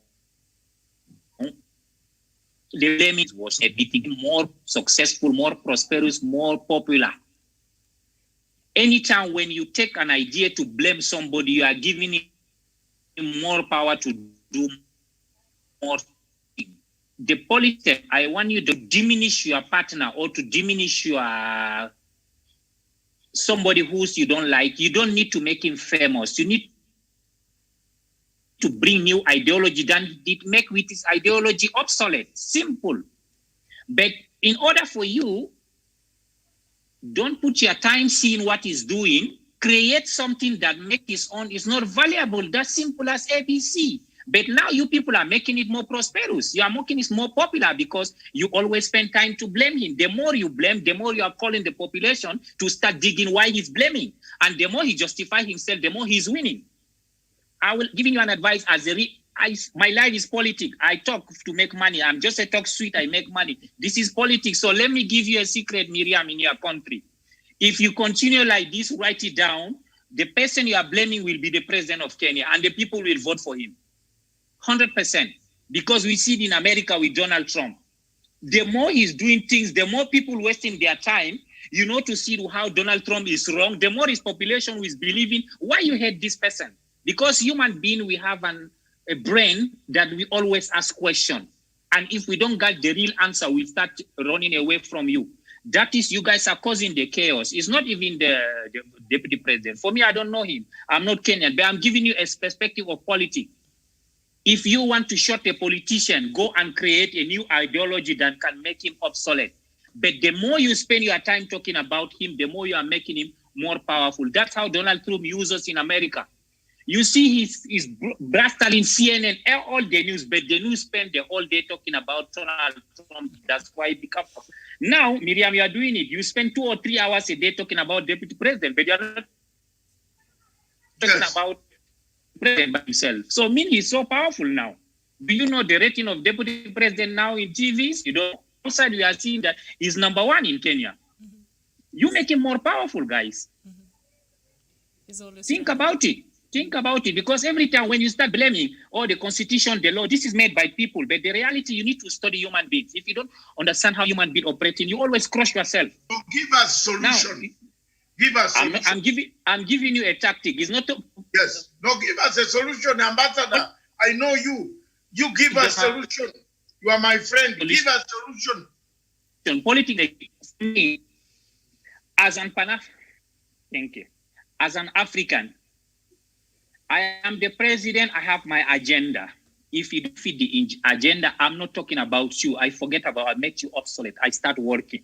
The limit was a bit more successful, more prosperous, more popular. Anytime when you take an idea to blame somebody, you are giving him more power to do more. The politics, I want you to diminish your partner or to diminish your somebody who's you don't like. You don't need to make him famous. You need to bring new ideology, then it make with his ideology obsolete. Simple. But in order for you, don't put your time seeing what he's doing. Create something that make his own is not valuable. That's simple as ABC. But now you people are making it more prosperous. You are making it more popular because you always spend time to blame him. The more you blame, the more you are calling the population to start digging why he's blaming. And the more he justifies himself, the more he's winning. I will give you an advice as my life is politics. I talk to make money. I'm just a talk sweet. I make money. This is politics. So let me give you a secret, Miriam, in your country. If you continue like this, write it down. The person you are blaming will be the president of Kenya, and the people will vote for him. 100%. Because we see it in America with Donald Trump. The more he's doing things, the more people wasting their time, to see how Donald Trump is wrong, the more his population is believing why you hate this person. Because human being, we have a brain that we always ask questions. And if we don't get the real answer, we start running away from you. That is, you guys are causing the chaos. It's not even the deputy president. For me, I don't know him. I'm not Kenyan, but I'm giving you a perspective of politics. If you want to shut a politician, go and create a new ideology that can make him obsolete. But the more you spend your time talking about him, the more you are making him more powerful. That's how Donald Trump uses in America. You see he's brastling CNN, all the news, but the news spend the whole day talking about Donald Trump. That's why it becomes. Now, Miriam, you are doing it. You spend 2 or 3 hours a day talking about deputy president, but you are not talking about president by himself. So, he's so powerful now. Do you know the rating of deputy president now in TVs? You know, outside we are seeing that he's #1 in Kenya. Mm-hmm. You make him more powerful, guys. Mm-hmm. Think about it. Think about it, because every time when you start blaming the constitution, the law, this is made by people, but the reality, you need to study human beings. If you don't understand how human beings operating, you always crush yourself. So give us solution. Now, give us solution. I'm giving you a tactic. It's not yes. No, give us a solution, Ambassador. I know you. You give us solution. You are my friend. Give us solution. Politics, as an thank you. As an African, I am the president. I have my agenda. If you don't fit the agenda, I'm not talking about you. I make you obsolete. I start working.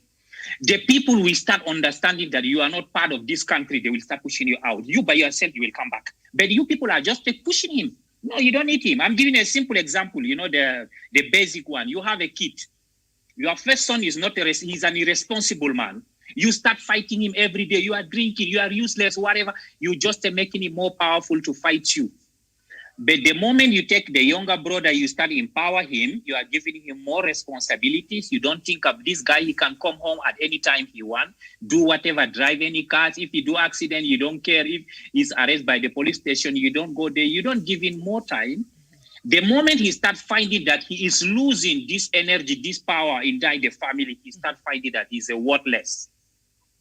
The people will start understanding that you are not part of this country. They will start pushing you out. You by yourself, you will come back. But you people are just pushing him. No, you don't need him. I'm giving a simple example. The basic one. You have a kid. Your first son is he's an irresponsible man. You start fighting him every day. You are drinking, you are useless, whatever. You just are making him more powerful to fight you. But the moment you take the younger brother, you start empower him, you are giving him more responsibilities. You don't think of this guy, he can come home at any time he wants, do whatever, drive any cars. If he do accident, you don't care. If he's arrested by the police station, you don't go there. You don't give him more time. The moment he starts finding that he is losing this energy, this power inside the family, he starts finding that he's a worthless.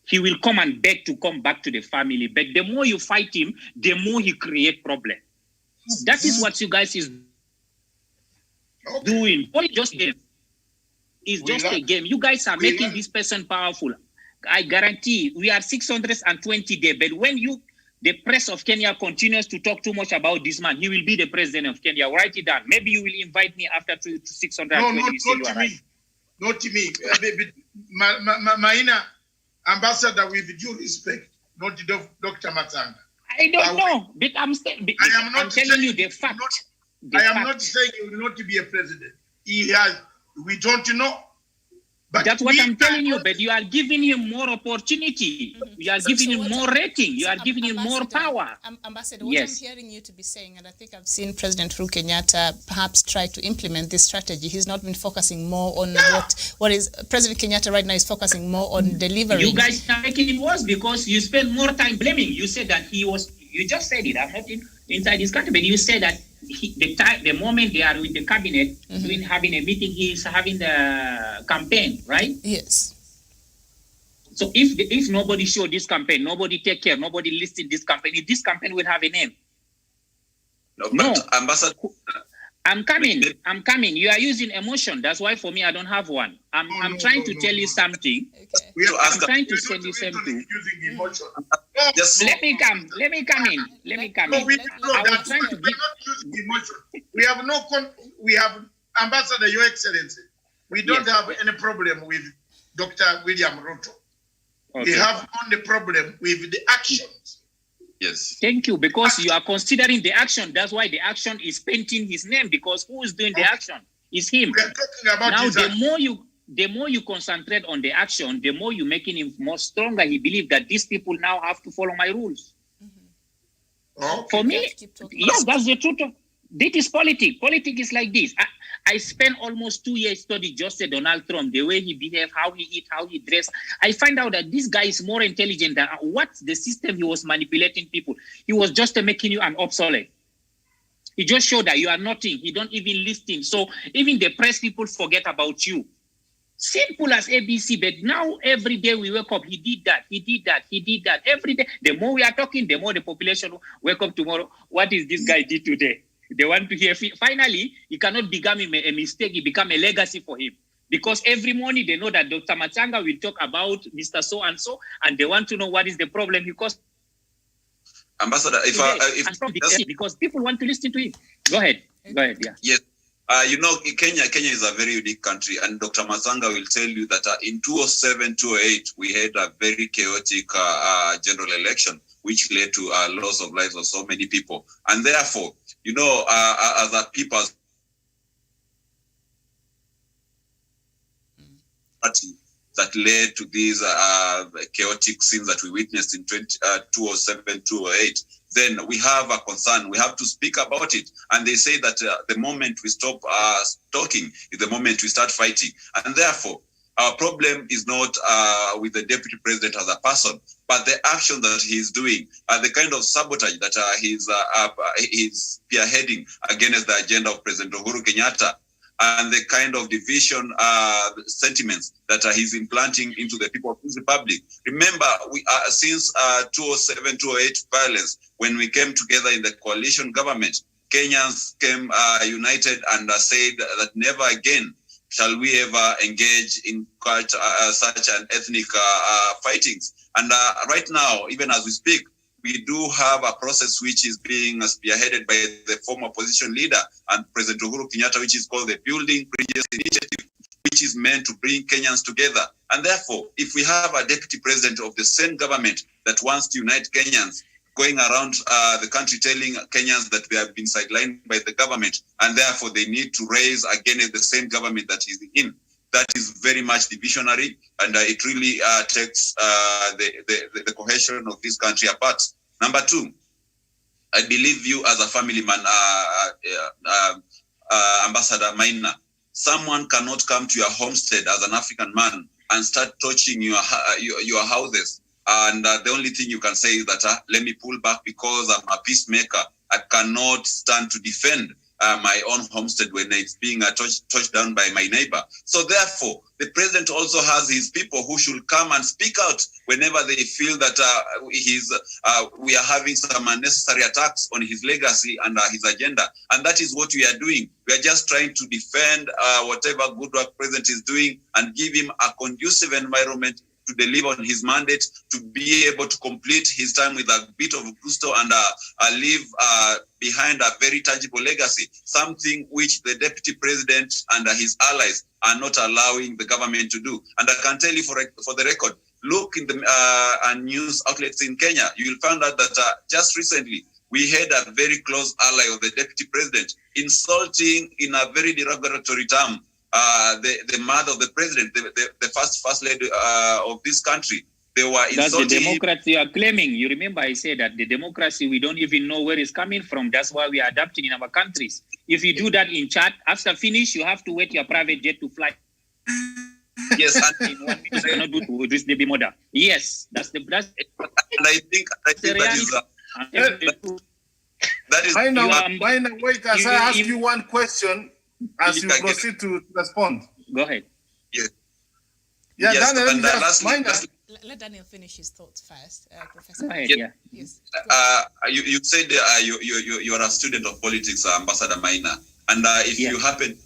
He will come and beg to come back to the family. But the more you fight him, the more he create problem. That is what you guys is doing. Only just game. It's just a game. You guys are making this person powerful. I guarantee we are 620 days. But when the press of Kenya continues to talk too much about this man, he will be the president of Kenya. Write it down. Maybe you will invite me after 620. No, not to me. Not to me. Maina, Ambassador, with due respect, not Dr. Matsanga. I don't know, but I'm telling you the fact. I am not saying he will not be a president. We don't know. But that's what I'm telling you, but you are giving him more opportunity. You are giving him more rating. You are giving him more power. Ambassador, what I'm hearing you to be saying, and I think I've seen President Uhuru Kenyatta perhaps try to implement this strategy. He's not been focusing more on what is President Kenyatta right now is focusing more on delivering. You guys are making it worse because you spend more time blaming. You said that you just said it. I'm not inside this country, but you said that the moment they are with the cabinet having a meeting, he's having the campaign, right? Yes. So if nobody show this campaign, nobody take care, nobody listen this campaign, this campaign will have a name. No. Ambassador, I'm coming. You are using emotion. That's why for me I don't have one. I'm trying to tell you something. Okay. I'm trying to tell you something. Let me come in. No, we are not using emotion. We have Ambassador, Your Excellency. We don't have any problem with Dr. William Ruto. Okay. We have only problem with the actions. Yes. Thank you, because you are considering the action. That's why the action is painting his name, because who is doing the action? Is him. We are talking about now, the more you concentrate on the action, the more you're making him more stronger. He believes that these people now have to follow my rules. Okay. For me, yes, that's the truth. This is politics. Politics is like this. I spent almost 2 years studying Joseph Donald Trump, the way he behaved, how he eat, how he dress. I find out that this guy is more intelligent than what the system he was manipulating people. He was just making you an obsolete. He just showed that you are nothing. He don't even listen. So even the press people forget about you. Simple as ABC, but now every day we wake up, he did that. Every day. The more we are talking, the more the population wake up tomorrow. What is this guy did today? They want to hear. Finally, it cannot become a mistake. It become a legacy for him. Because every morning they know that Dr. Matsanga will talk about Mr. So-and-so, and they want to know what is the problem. Because Ambassador, because people want to listen to him. Go ahead. Yeah. Yes. Kenya is a very unique country, and Dr. Matsanga will tell you that in 2007-2008, we had a very chaotic general election, which led to loss of lives of so many people. And therefore, as a people that led to these chaotic scenes that we witnessed in 2007-2008, then we have a concern. We have to speak about it. And they say that the moment we stop talking is the moment we start fighting. And therefore, our problem is not with the deputy president as a person, but the action that he's doing, the kind of sabotage that he's spearheading against the agenda of President Uhuru Kenyatta, and the kind of division sentiments that he's implanting into the people of this republic. Remember, we since 2007-2008 violence, when we came together in the coalition government, Kenyans came united and said that never again shall we ever engage in such an ethnic fightings. And right now, even as we speak, we do have a process which is being spearheaded by the former opposition leader and President Uhuru Kenyatta, which is called the Building Bridges Initiative, which is meant to bring Kenyans together. And therefore, if we have a deputy president of the same government that wants to unite Kenyans, going around the country telling Kenyans that they have been sidelined by the government, and therefore they need to raise against the same government that he's in, that is very much divisionary, and it really takes the cohesion of this country apart. Number two, I believe you as a family man, Ambassador Maina, someone cannot come to your homestead as an African man and start touching your houses. And the only thing you can say is that, let me pull back because I'm a peacemaker. I cannot stand to defend my own homestead when it's being touched down by my neighbor. So therefore, the president also has his people who should come and speak out whenever they feel that we are having some unnecessary attacks on his legacy and his agenda. And that is what we are doing. We are just trying to defend whatever good work president is doing and give him a conducive environment to deliver on his mandate, to be able to complete his time with a bit of gusto and leave behind a very tangible legacy, something which the deputy president and his allies are not allowing the government to do. And I can tell you for the record, look in the news outlets in Kenya, you will find out that just recently, we had a very close ally of the deputy president insulting in a very derogatory term the mother of the president, the first lady of this country. They were insulting. That's the democracy you are claiming. You remember I said that the democracy, we don't even know where it's coming from. That's why we are adapting in our countries. If you do that in Chad, after finish, you have to wait your private jet to fly. Yes, and in 1 minute, you cannot do this baby mother. Yes, that's. And I think that is. I know. Wait, as I ask you one question, as you proceed to respond. Go ahead. Yes. Yeah, yes, Daniel, let Daniel finish his thoughts first, Professor. Go ahead, yes. yeah. Yes. You said you are a student of politics, Ambassador Maina, and if you happen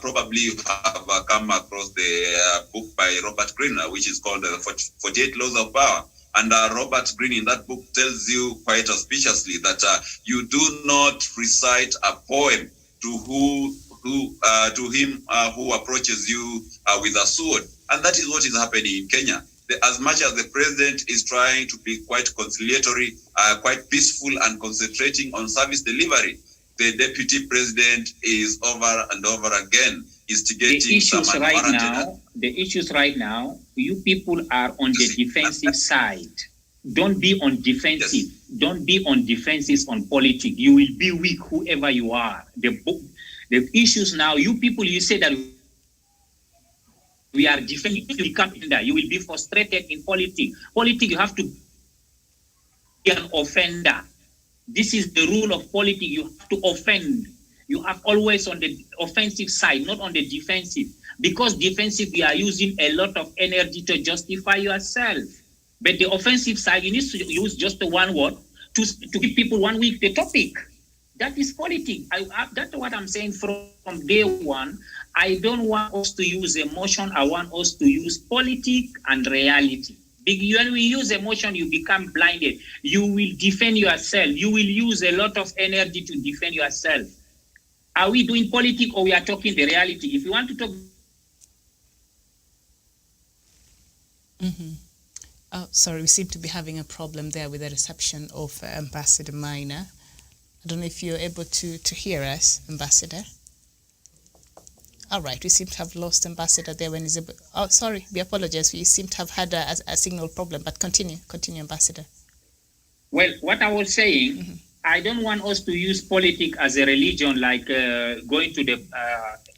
probably you have come across the book by Robert Greene, which is called the 48 Laws of Power. And Robert Greene in that book tells you quite auspiciously that you do not recite a poem to him who approaches you with a sword. And that is what is happening in Kenya. As much as the president is trying to be quite conciliatory, quite peaceful and concentrating on service delivery, the deputy president is over and over again instigating the issues right now, you people are on the defensive side. Don't be on defensive. Yes. Don't be on defensive on politics. You will be weak, whoever you are. The issues now, you people, you say that we are defending. If you become in that, you will be frustrated in politics. Politics, you have to be an offender. This is the rule of politics. You have to offend. You are always on the offensive side, not on the defensive. Because defensive, you are using a lot of energy to justify yourself. But the offensive side, you need to use just the one word to give people 1 week the topic. That is politics. That's what I'm saying from day one. I don't want us to use emotion. I want us to use politics and reality. When we use emotion, you become blinded. You will defend yourself. You will use a lot of energy to defend yourself. Are we doing politics or we are talking the reality? If you want to talk... Mm-hmm. Oh, sorry, we seem to be having a problem there with the reception of Ambassador Maina. I don't know if you're able to hear us, Ambassador. All right, we seem to have lost Ambassador there when he's able... Oh, sorry, we apologize. We seem to have had a signal problem, but continue, Ambassador. Well, what I was saying, I don't want us to use politics as a religion, like going to the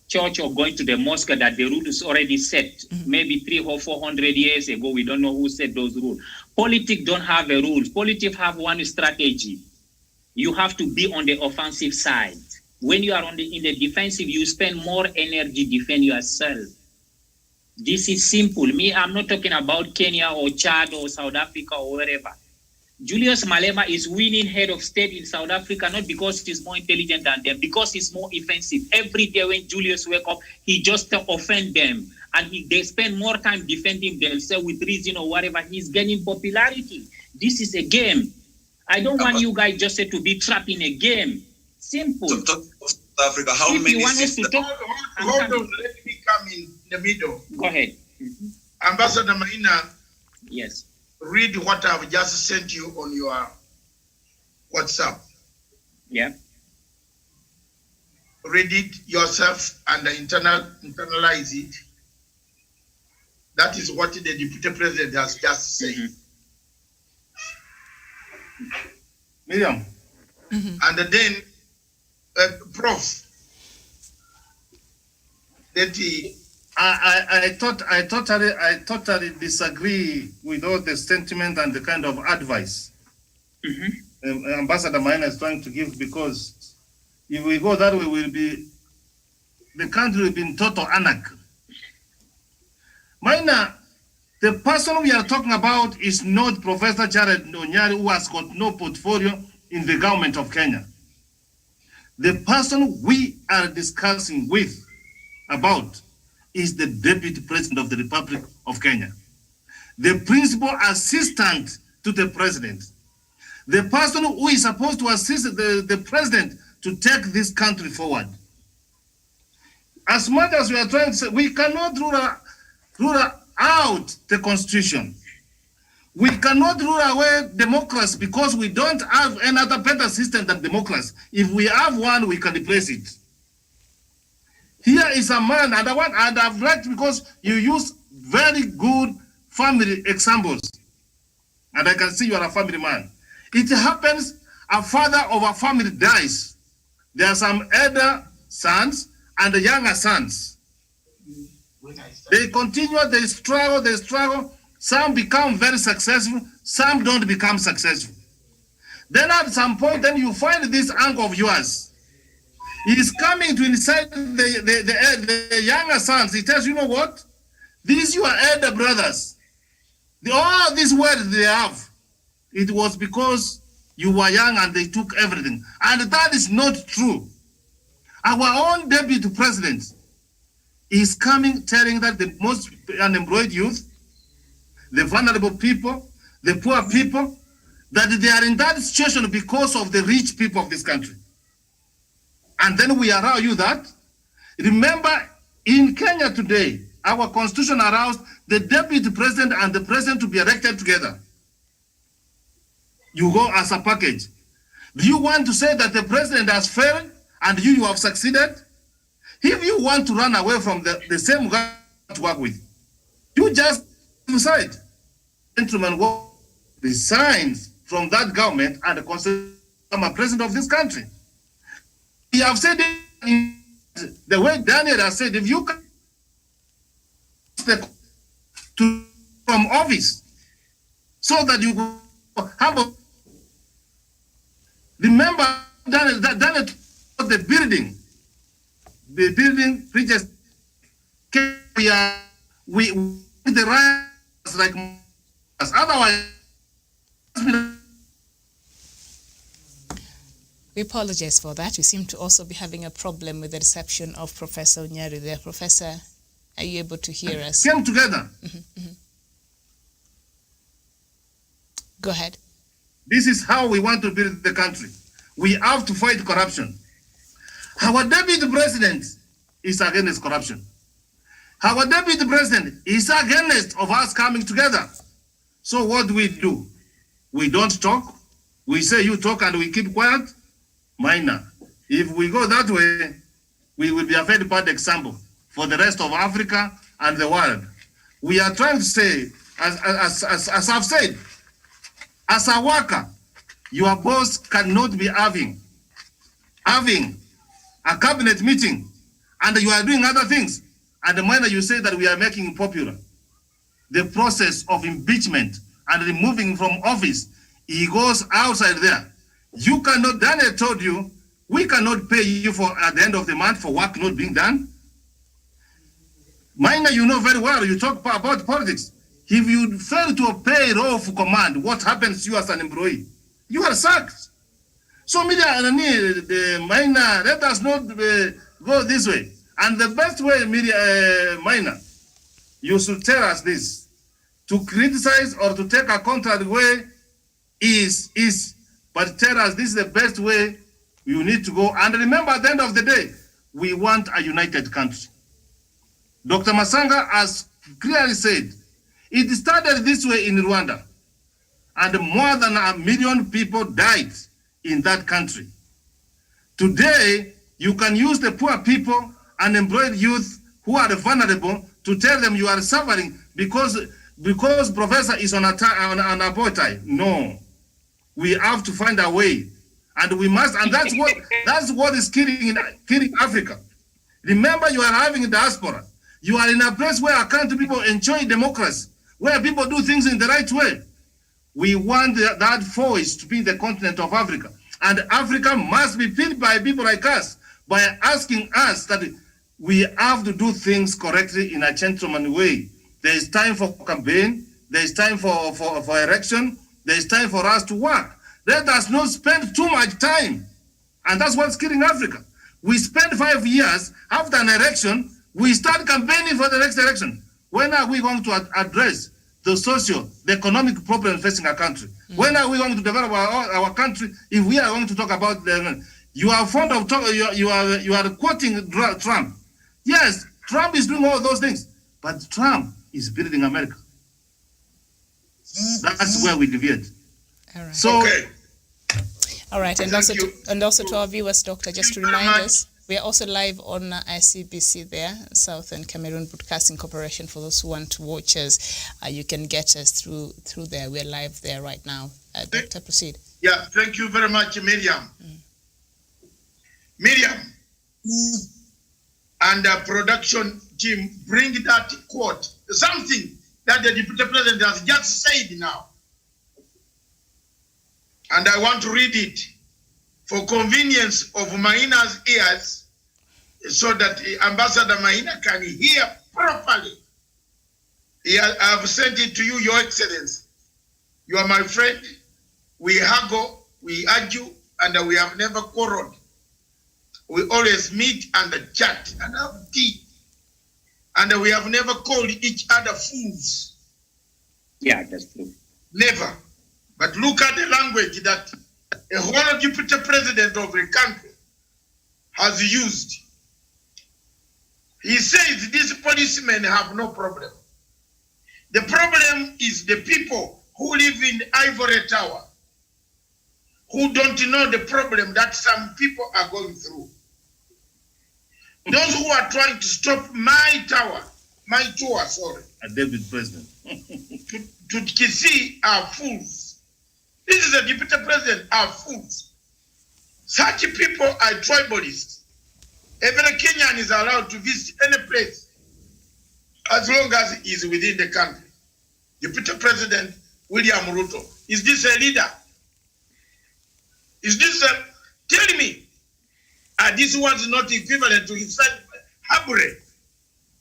church or going to the mosque that the rule is already set. Maybe 300 or 400 years ago, we don't know who set those rules. Politics don't have a rule. Politics have one strategy. You have to be on the offensive side. When you are in the defensive, you spend more energy defend yourself. This is simple. I'm not talking about Kenya or Chad or South Africa or wherever. Julius Malema is winning head of state in South Africa, not because he's more intelligent than them, because he's more offensive. Every day when Julius wakes up, he just offend them. And they spend more time defending themselves with reason or whatever. He's gaining popularity. This is a game. I don't want you guys just to be trapped in a game. Simple. South Africa, how if many you want us to talk, hold on, let me come in the middle. Go ahead. Ambassador Maina. Yes. Read what I've just sent you on your WhatsApp. Yeah. Read it yourself and internalize it. That is what the Deputy President has just said. Miriam. And then, Prof, that I totally disagree with all the sentiment and the kind of advice Ambassador Maina is trying to give, because if we go that way, the country will be in total anarchy. Maina, the person we are talking about is not Professor Jared Onyari, who has got no portfolio in the government of Kenya. The person we are discussing about is the Deputy President of the Republic of Kenya, the principal assistant to the president, the person who is supposed to assist the president to take this country forward. As much as we are trying to say, we cannot rule out the constitution. We cannot rule away democracy because we don't have another better system than democracy. If we have one, we can replace it. Here is a man, and I've liked because you use very good family examples. And I can see you are a family man. It happens, a father of a family dies. There are some elder sons and younger sons. They continue, they struggle. Some become very successful, some don't become successful. Then at some point, then you find this uncle of yours. He's coming to inside the younger sons. He tells you, know what? These your elder brothers. All this wealth they have, it was because you were young and they took everything. And that is not true. Our own deputy president is coming telling that the most unemployed youth, the vulnerable people, the poor people, that they are in that situation because of the rich people of this country. And then we allow you that. Remember, in Kenya today, our constitution allows the deputy president and the president to be elected together. You go as a package. Do you want to say that the president has failed and you have succeeded? If you want to run away from the same guy to work with, you just decide. Gentlemen, resigns from that government and the constitution become a president of this country. We have said it in the way Daniel has said, if you can from office so that you have a remember Daniel the building reaches we the rights like us, otherwise. We apologize for that. We seem to also be having a problem with the reception of Professor Onyari there. Professor, are you able to hear us? Came together. Go ahead. This is how we want to build the country. We have to fight corruption. Our deputy president is against corruption. Our deputy president is against of us coming together. So what do? We don't talk. We say you talk and we keep quiet. Minor. If we go that way, we will be a very bad example for the rest of Africa and the world. We are trying to say, as I've said, as a worker, your boss cannot be having a cabinet meeting and you are doing other things. And the minute you say that we are making it popular, the process of impeachment and removing from office, he goes outside there. You cannot, Daniel told you, we cannot pay you for at the end of the month for work not being done. Minor, you know very well, you talk about politics. If you fail to pay off command, what happens to you as an employee? You are sacked. So, Minor, let us not go this way. And the best way, Minor, you should tell us this. To criticize or to take a contrary way is, but tell us this is the best way you need to go. And remember, at the end of the day, we want a united country. Dr. Masanga has clearly said, it started this way in Rwanda, and more than 1 million people died in that country. Today, you can use the poor people, unemployed youth who are vulnerable to tell them you are suffering because Professor is on a bow tie. No, we have to find a way, and we must, and that's what is killing Africa. Remember, you are having a diaspora. You are in a place where country people enjoy democracy, where people do things in the right way. We want that voice to be the continent of Africa. And Africa must be filled by people like us, by asking us that we have to do things correctly in a gentleman way. There is time for campaign. There is time for election. There is time for us to work. Let us not spend too much time. And that's what's killing Africa. We spend 5 years after an election, we start campaigning for the next election. When are we going to address the the economic problems facing our country? When are we going to develop our country if we are going to talk about the... You are fond of talking, you are quoting Trump. Yes, Trump is doing all those things, but Trump is building America. That's where we deviate. All right. So, Okay. All right, and also to our viewers, Doctor, just to remind us, we are also live on ICBC there, Southern Cameroon Broadcasting Corporation. For those who want to watch us, you can get us through there. We're live there right now. Doctor, proceed. Yeah, thank you very much, Miriam. Miriam and the production team, bring that quote, something that the Deputy President has just said now. And I want to read it for convenience of Maina's ears, so that Ambassador Maina can hear properly. I have sent it to you, Your Excellency. You are my friend. We haggle, we argue, and we have never quarreled. We always meet and chat and have tea. And we have never called each other fools. Yeah, that's true. Never. But look at the language that a whole deputy president of the country has used. He says these policemen have no problem. The problem is the people who live in the Ivory Tower, who don't know the problem that some people are going through. Those who are trying to stop my tower, a David president, to Kisii are fools. This is a deputy president, are fools. Such people are tribalists. Every Kenyan is allowed to visit any place as long as he is within the country. Deputy President William Ruto, is this a leader? Is this a... Tell me, are these words not equivalent to his son Habre?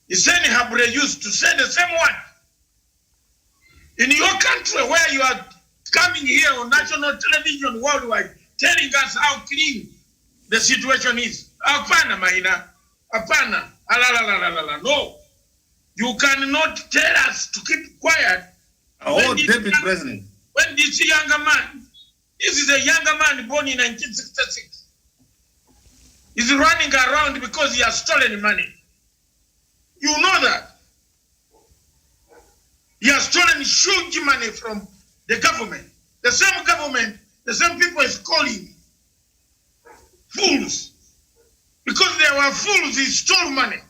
His son Habre used to say the same one. In your country where you are coming here on national television worldwide, telling us how clean the situation is. Apana, Maina. Apana. No. You cannot tell us to keep quiet. Deputy President. When this younger man, this is a younger man born in 1966, is running around because he has stolen money. You know that. He has stolen huge money from the government. The same government, the same people is calling fools. Because they were fools, he stole money.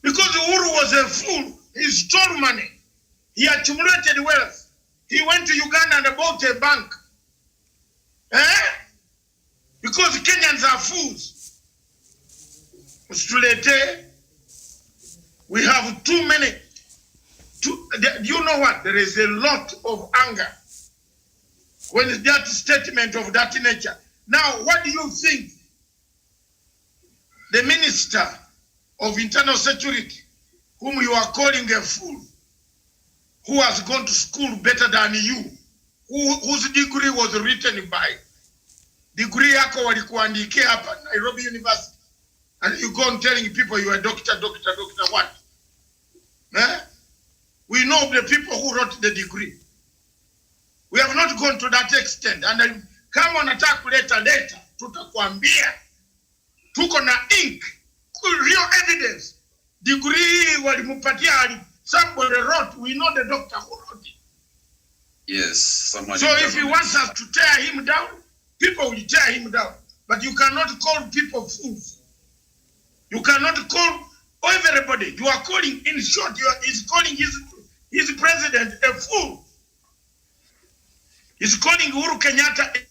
Because Uhuru was a fool, he stole money. He accumulated wealth. He went to Uganda and bought a bank. Because Kenyans are fools. Mustulete, we have too many. You know what? There is a lot of anger when that statement of that nature. Now, what do you think the Minister of Internal Security, whom you are calling a fool, who has gone to school better than you, whose degree was written by, degree yako walikuandikia hapa Nairobi University, and you go on telling people you are doctor, what? We know the people who wrote the degree. We have not gone to that extent. And come on attack later, tutakwambia. Tuko na ink, real evidence. Degree walimupatia, somebody wrote, we know the doctor who wrote it. Yes, someone. So if he wants us to tear him down, people will tear him down. But you cannot call people fools. You cannot call everybody, you are calling, in short, he's calling his president a fool. He's calling Uhuru Kenyatta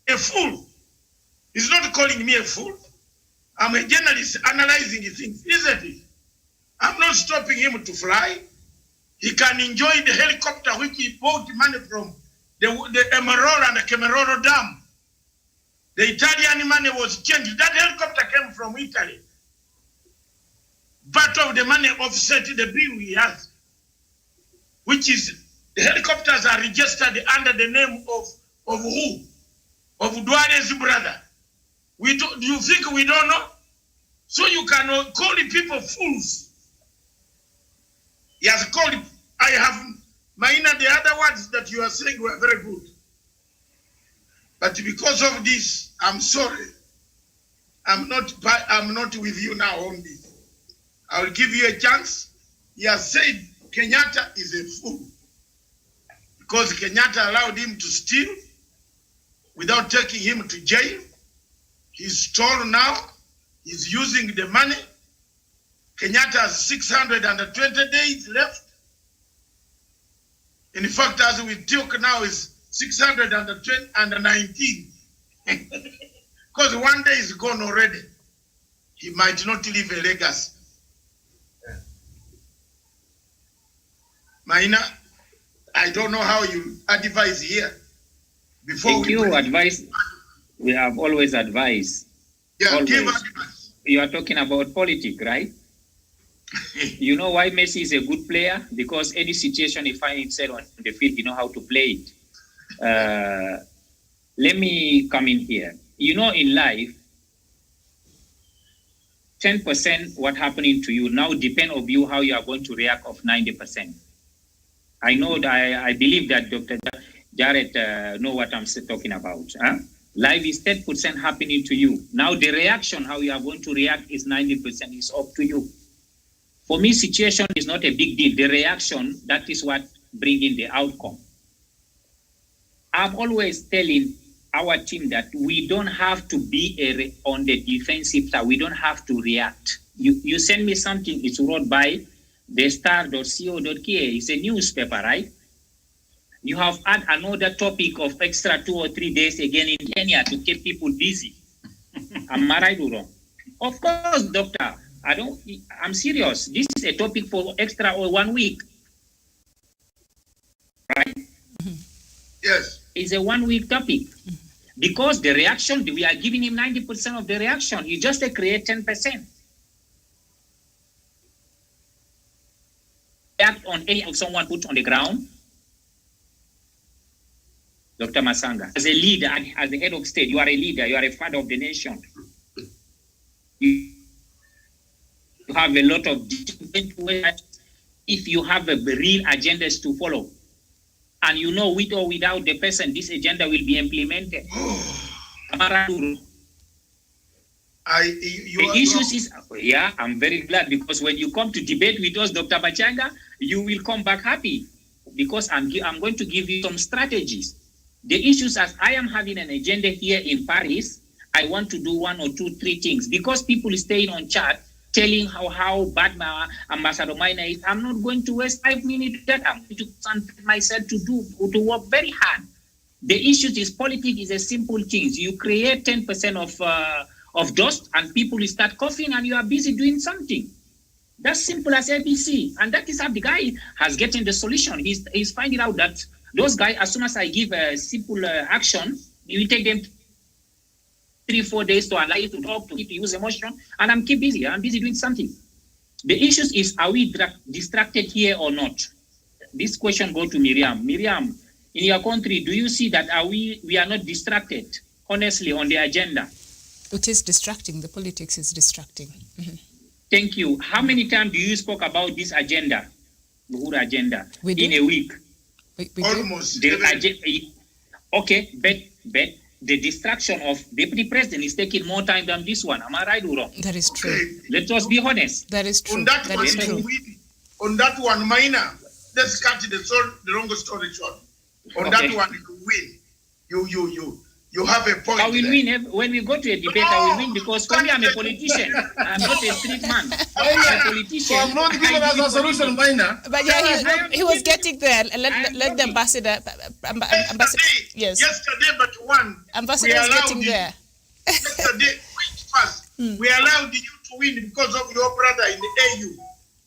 a fool. He's not calling me a fool. I'm a journalist analyzing things, isn't it? I'm not stopping him to fly. He can enjoy the helicopter which he bought money from the Emerald and the Kemerolo Dam. The Italian money was changed. That helicopter came from Italy. Part of the money offset the bill he has, which is the helicopters are registered under the name of who? Of Duare's brother. Do you think we don't know? So you can call the people fools. He has called, I have, Maina, the other words that you are saying were very good. But because of this, I'm sorry. I'm not with you now on this. I will give you a chance. He has said Kenyatta is a fool because Kenyatta allowed him to steal without taking him to jail. He's stole now. He's using the money. Kenyatta has 620 days left. In fact, as we talk now, is 619. Because one day is gone already. He might not leave a legacy. Maina, I don't know how you advise here. Thank you. Advice. We have always advised. Yeah, always. Give advice. You are talking about politics, right? You know why Messi is a good player? Because any situation he finds himself on the field, you know how to play it. Let me come in here. You know, in life, 10% what happening to you now depend on you how you are going to react of 90%. I know that I believe that Dr. Jared know what I'm talking about. Huh? Life is 10% happening to you. Now the reaction, how you are going to react is 90% is up to you. For me, situation is not a big deal. The reaction, that is what bringing the outcome. I'm always telling our team that we don't have to be on the defensive side. We don't have to react. You send me something, it's wrote by thestar.co.ke. It's a newspaper, right? You have had another topic of extra 2 or 3 days again in Kenya to keep people busy. Am I right or wrong? Of course, doctor. I'm serious. This is a topic for extra or 1 week. Right? Yes. It's a 1 week topic. Because the reaction, we are giving him 90% of the reaction. You just create 10%. React on any of someone put on the ground. Dr. Masanga, as a leader, as the head of state, you are a leader, you are a father of the nation. You have a lot of different ways if you have a real agendas to follow. And you know, with or without the person, this agenda will be implemented. Yeah, I'm very glad because when you come to debate with us, Dr. Machanga, you will come back happy because I'm going to give you some strategies. The issues as I am having an agenda here in Paris, I want to do 1 or 2, 3 things because people staying on chat telling how bad my Ambassador Maina is. I'm not going to waste 5 minutes that I'm going to concentrate myself to work very hard. The issue is politics is a simple thing. You create 10% of dust and people start coughing and you are busy doing something. That's simple as ABC. And that is how the guy has gotten the solution. He's finding out that those guys, as soon as I give a simple action, you take them 3-4 days to allow you to talk, to use emotion, and I'm busy. I'm busy doing something. The issue is, are we distracted here or not? This question goes to Miriam. Miriam, in your country, do you see that we are not distracted, honestly, on the agenda? It is distracting. The politics is distracting. Mm-hmm. Thank you. How many times do you spoke about this agenda, the whole agenda, in a week? Almost. Okay, but the distraction of deputy president is taking more time than this one. Am I right or wrong? That is true. Okay. Let us be honest. That is true. On that one, Maina, let's cut the long story short. On that one, you win. You have a point. I will there. win when we go to a debate. I will win because for me, I'm a politician. I'm not a street man. I'm a politician. So I'm not giving us a solution, Maina. But yeah, he was getting there. Let the ambassador. Yes. Yesterday, but one. Ambassador is getting there. Yesterday, first, we allowed you to win because of your brother in the AU.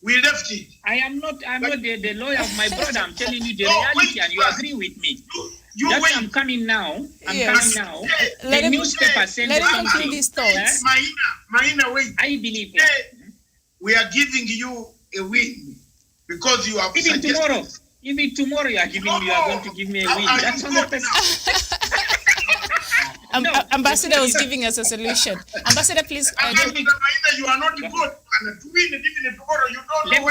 We left it. I'm not the lawyer of my brother. I'm telling you the reality, and you agree with me. I'm coming now. Coming now. The newspaper said let him complete his thoughts. Maina, wait. I believe we are giving you a win because you have even tomorrow you are going to give me a win. That's 100%. Ambassador was giving us a solution. Ambassador, please. You are not good. And to win even tomorrow, you don't know.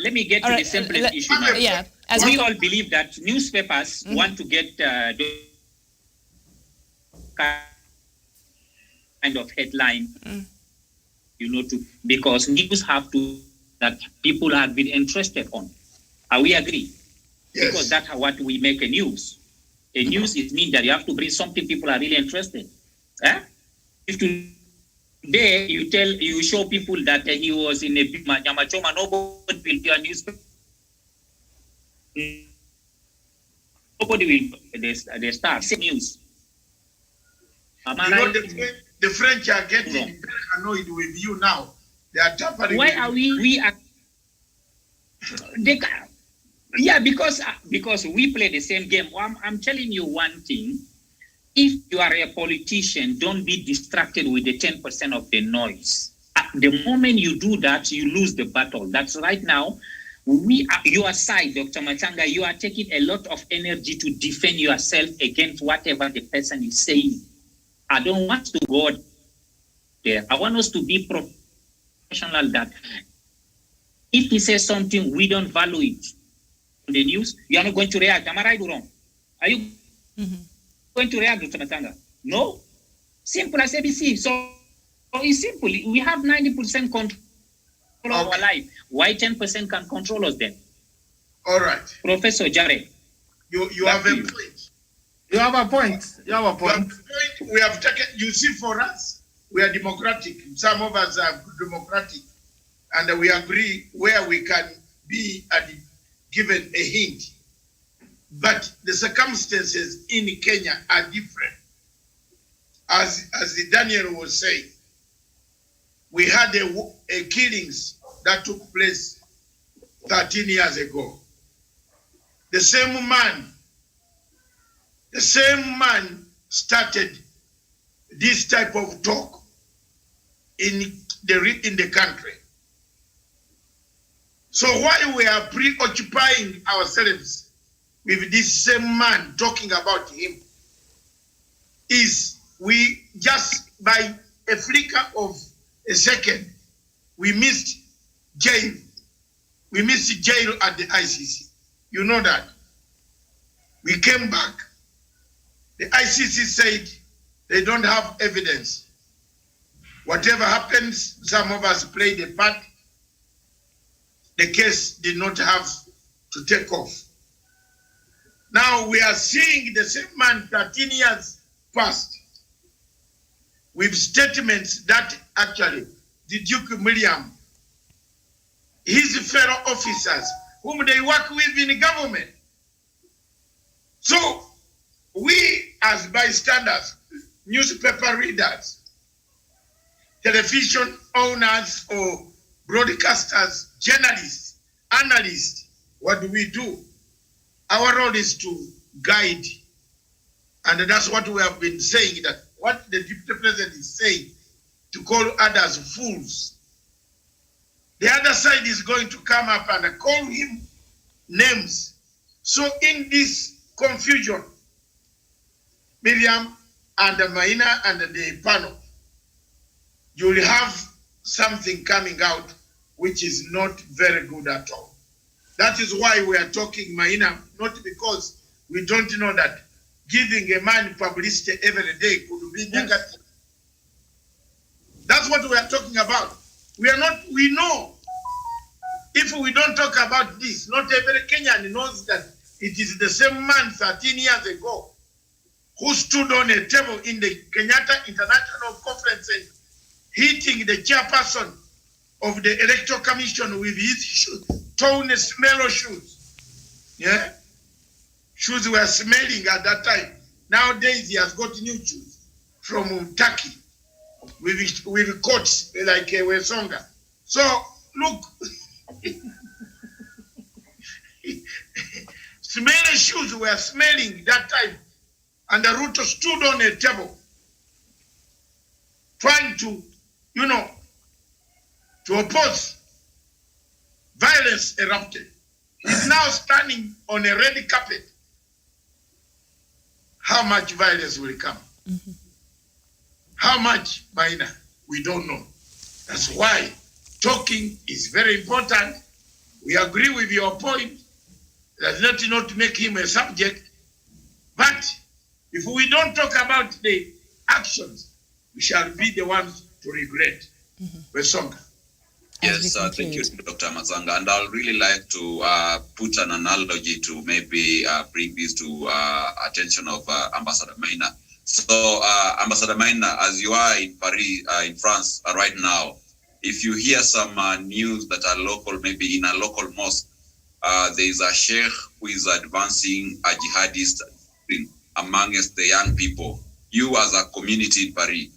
Let me get to the simplest issue now. Yeah. We all believe that newspapers want to get kind of headline, because news have to that people have been interested on. Are we agree? Yes. Because that's what we make a news. A news is mean that you have to bring something people are really interested. If today you show people that he was in a big Nyamachoma, nobody will do a newspaper. Nobody will. They start same news. The French are getting very annoyed with you now. They are tampering. Why are we are? Yeah, because we play the same game. I'm telling you one thing. If you are a politician, don't be distracted with the 10% of the noise. At the moment you do that, you lose the battle. That's right now. Your side, Dr. Matsanga, you are taking a lot of energy to defend yourself against whatever the person is saying. I don't want to go there. I want us to be professional that if he says something, we don't value it. The news, you are not going to react. Am I right or wrong? Are you going to react, Dr. Matanga? No. Simple as ABC. So it's simple. We have 90% control of our life. Why 10% can control us then? All right. Professor Jared. You have a point. You have a point. We have taken, you see, for us, we are democratic. Some of us are democratic. And we agree where we can be given a hint. But the circumstances in Kenya are different. As Daniel was saying, we had a killings that took place 13 years ago. The same man started this type of talk in the country. So why we are preoccupying ourselves with this same man talking about him is we just by a flicker of a second, we missed jail. We missed jail at the ICC. You know that. We came back. The ICC said they don't have evidence. Whatever happens, some of us played a part. The case did not have to take off. Now we are seeing the same man 13 years past with statements that actually the Duke William, his fellow officers whom they work with in the government. So we as bystanders, newspaper readers, television owners or broadcasters, journalists, analysts, what do? Our role is to guide. And that's what we have been saying, that what the Deputy President is saying, to call others fools. The other side is going to come up and call him names. So in this confusion, Miriam and Maina and the panel, you will have something coming out which is not very good at all. That is why we are talking Maina, not because we don't know that giving a man publicity every day could be negative. That's what we are talking about. We know if we don't talk about this, not every Kenyan knows that it is the same man 13 years ago who stood on a table in the Kenyatta International Conference Center, hitting the chairperson of the Electoral Commission with his shoes, torn smelly shoes. Yeah? Shoes were smelling at that time. Nowadays, he has got new shoes from Turkey with coats like Wesonga. So, look, smelly shoes were smelling that time. And the Ruto stood on a table trying to, to oppose. Violence erupted. He's now standing on a red carpet. How much violence will come? Mm-hmm. How much, Maina? We don't know. That's why talking is very important. We agree with your point. That's not to make him a subject. But if we don't talk about the actions, we shall be the ones to regret. Wesonga. Yes, thank you, Dr. Matsanga. And I'd really like to put an analogy to maybe bring this to attention of Ambassador Maina. So, Ambassador Maina, as you are in Paris, in France right now, if you hear some news that are local, maybe in a local mosque, there is a sheikh who is advancing a jihadist amongst the young people. You as a community in Paris,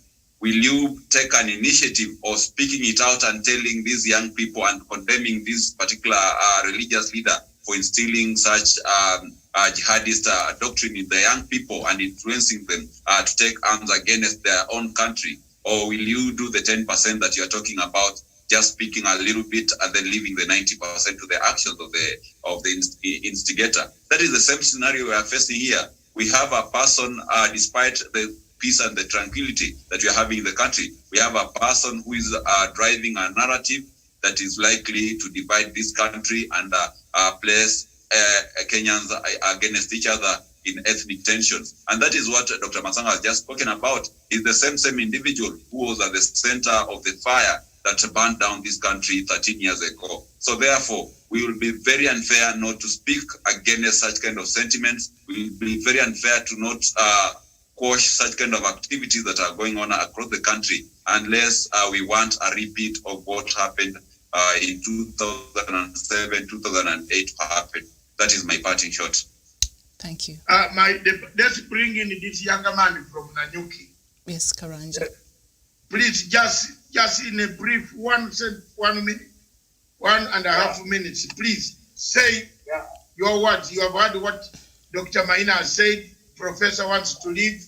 will you take an initiative of speaking it out and telling these young people and condemning this particular religious leader for instilling such jihadist doctrine in the young people and influencing them to take arms against their own country? Or will you do the 10% that you're talking about, just speaking a little bit and then leaving the 90% to the actions of the instigator? That is the same scenario we are facing here. We have a person, despite the peace and the tranquility that we are having in the country, we have a person who is driving a narrative that is likely to divide this country and place Kenyans against each other in ethnic tensions. And that is what Dr. Matsanga has just spoken about, is the same individual who was at the center of the fire that burned down this country 13 years ago. So therefore, we will be very unfair not to speak against such kind of sentiments. We will be very unfair to not quash such kind of activities that are going on across the country, unless we want a repeat of what happened in 2007, 2008 happened. That is my parting shot. Thank you. Let's bring in this younger man from Nanyuki. Yes, Karanja. Please, just in a brief 1 minute, 1.5 minutes, please say your words. You have heard what Dr. Maina has said. Professor wants to leave,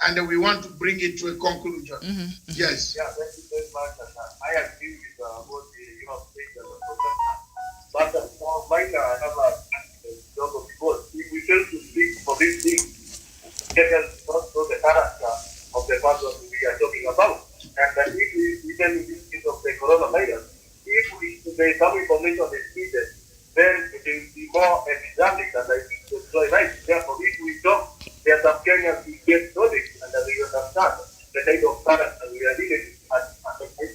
and we want to bring it to a conclusion. Mm-hmm. Yes. Yeah, thank you very much. I agree with what you have said, Professor. But for Maina, I have a job because if we fail to speak for this thing, Kenyans don't know the character of the person we are talking about. And that even in this case of the coronavirus, if there is some information is needed, then it will be more epidemic and I think destroy life. Therefore, if we don't, there are some Kenyans who get knowledge and they understand the kind of character we are living and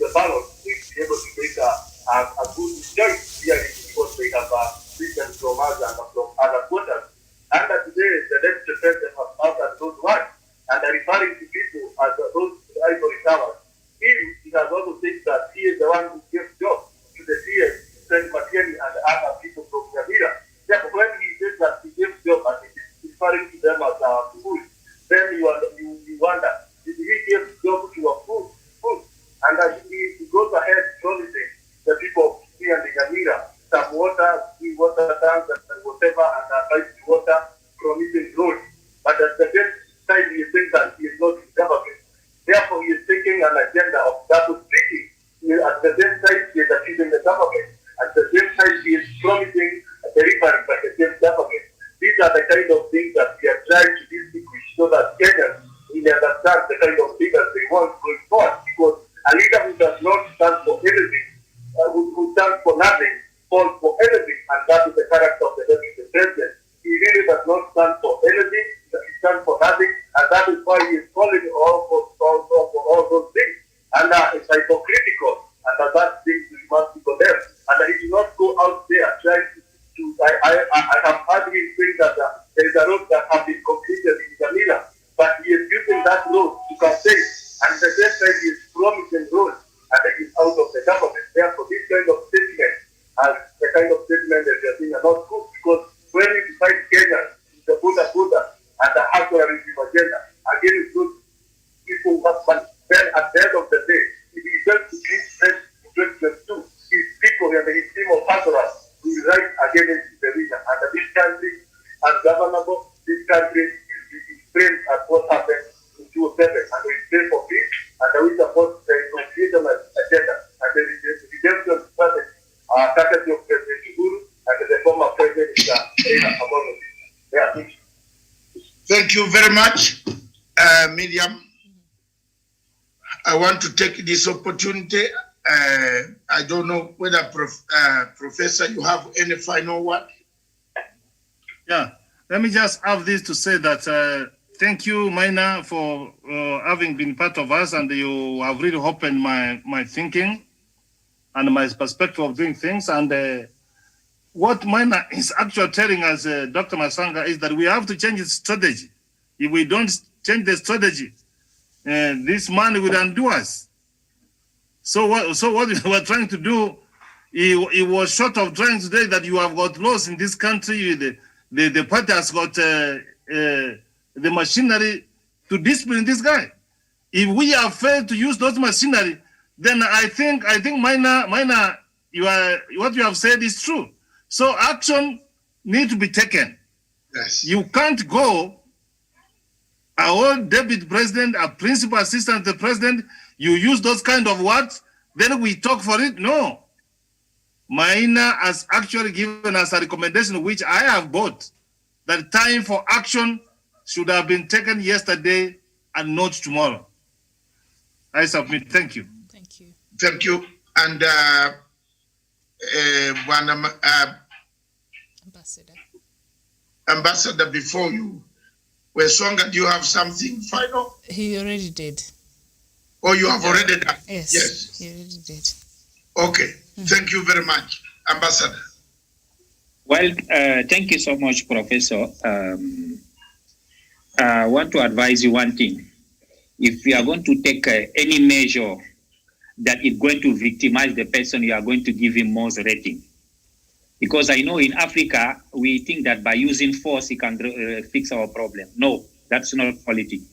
the ballot will be able to make a good choice here because they have vision from us and from other quarters. And today, the deputy president has uttered those words and referring to people as those ivory towers. He has also said that he is the one who gives jobs to the CS, Saint Matiani and other people from Nyamira. Therefore, when he says that he gives jobs and he is referring to them as food, then you wonder, did he give jobs to a food? And he goes ahead promising the people here in Nyamira some water, free water tanks and whatever, and piped water, promising roads. But at the same time, he thinks that he is not in government. Therefore, he is taking an agenda of double speaking. At the same time, he is achieving the government. At the same time, he is promising delivering by the same government. These are the kind of things that we are trying to distinguish so that Kenyans will understand the kind of leaders they want going forward. Because a leader who does not stand for anything, who stands for nothing, falls for anything, and that is the character of the deputy president. He really does not stand for anything, he stands for nothing, and that is why he is calling all those things. And it's hypocritical, and that things must be condemned. And he should not go out there trying to I have heard him saying that there is a road that has been completed in Jamila, promising road and is out of the government. Therefore, this kind of statement and the kind of statement that you're saying are not good, because when you decide Kenya is the Buddha and the actualism agenda, again, it's good people, but then at the end of the day, if he just give strength in 2022, his people and his team of pastors will rise against the region. And this country, ungovernable, this country is framed at what happened in 2007. And we pray for peace, and we support the reconciliation agenda and the redemption strategy, strategy of President Uhuru and the former President Raila Amolo Odinga. Thank you very much, Miriam. I want to take this opportunity. I don't know whether, Professor, you have any final word? Yeah, let me just have this to say that thank you, Maina, for having been part of us, and you have really opened my thinking and my perspective of doing things. And what Maina is actually telling us, Dr. Masanga, is that we have to change the strategy. If we don't change the strategy, this man will undo us. So what we were trying to do, it was short of trying today that you have got laws in this country. The party has got the machinery to discipline this guy. If we have failed to use those machinery, then I think Maina, what you have said is true. So action needs to be taken. Yes. You can't go, our deputy president, a principal assistant to the president, you use those kind of words, then we talk for it. No. Maina has actually given us a recommendation, which I have bought, that time for action should have been taken yesterday and not tomorrow. I submit. Thank you. Thank you. Thank you. And Ambassador. Ambassador, before you, Wesonga, do you have something final? He already did. Oh, you have already done? Yes. He already did. Okay. Thank you very much, Ambassador. Well, thank you so much, Professor. I want to advise you one thing. If you are going to take any measure that is going to victimize the person, you are going to give him more rating. Because I know in Africa, we think that by using force, it can fix our problem. No, that's not politics.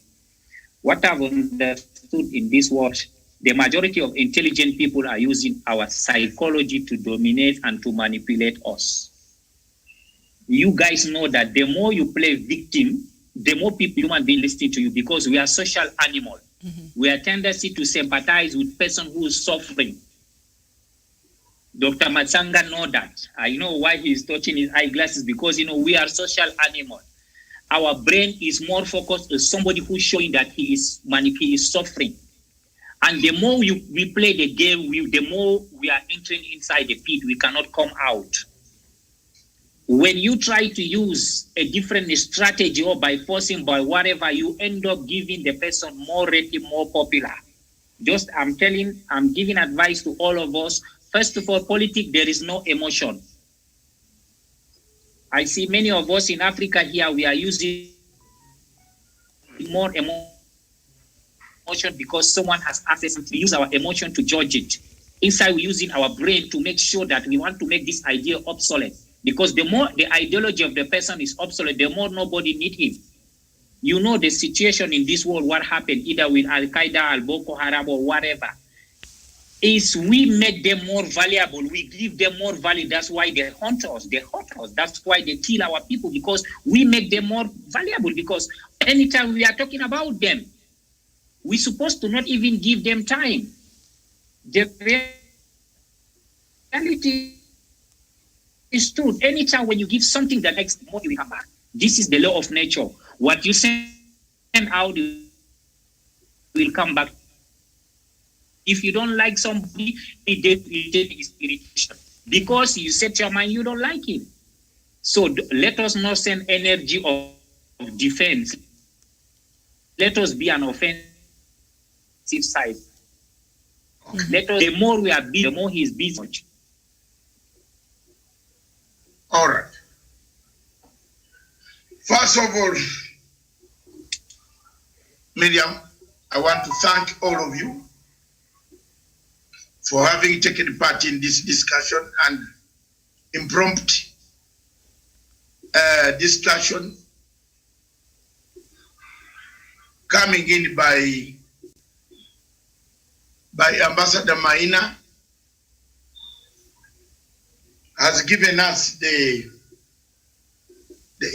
What I've understood in this world, the majority of intelligent people are using our psychology to dominate and to manipulate us. You guys know that the more you play victim, the more people, human beings, listen to you, because we are social animals. We have a tendency to sympathize with person who is suffering. Dr. Matsanga know that. I know why he's touching his eyeglasses, because we are social animals. Our brain is more focused on somebody who's showing that he is suffering. And the more we play the game, the more we are entering inside the pit. We cannot come out. When you try to use a different strategy, or by forcing, by whatever, you end up giving the person more rating, more popular. I'm giving advice to all of us. First of all, politics, there is no emotion. I see many of us in Africa here, we are using more emotion because someone has access to use our emotion to judge it. Inside, we're using our brain to make sure that we want to make this idea obsolete. Because the more the ideology of the person is obsolete, the more nobody need him. You know the situation in this world, what happened either with Al-Qaeda, Al-Boko Haram, or whatever, is we make them more valuable. We give them more value. That's why they hunt us. That's why they kill our people, because we make them more valuable. Because anytime we are talking about them, we're supposed to not even give them time. The reality is true. Anytime when you give something the next more you will come back. This is the law of nature. What you send out will come back. If you don't like somebody, it is irritation. Because you set your mind, you don't like him. So let us not send energy of defense. Let us be an offensive side. The more we are busy, the more he is busy. All right. First of all, Miriam, I want to thank all of you for having taken part in this discussion and impromptu discussion coming in by Ambassador Maina has given us the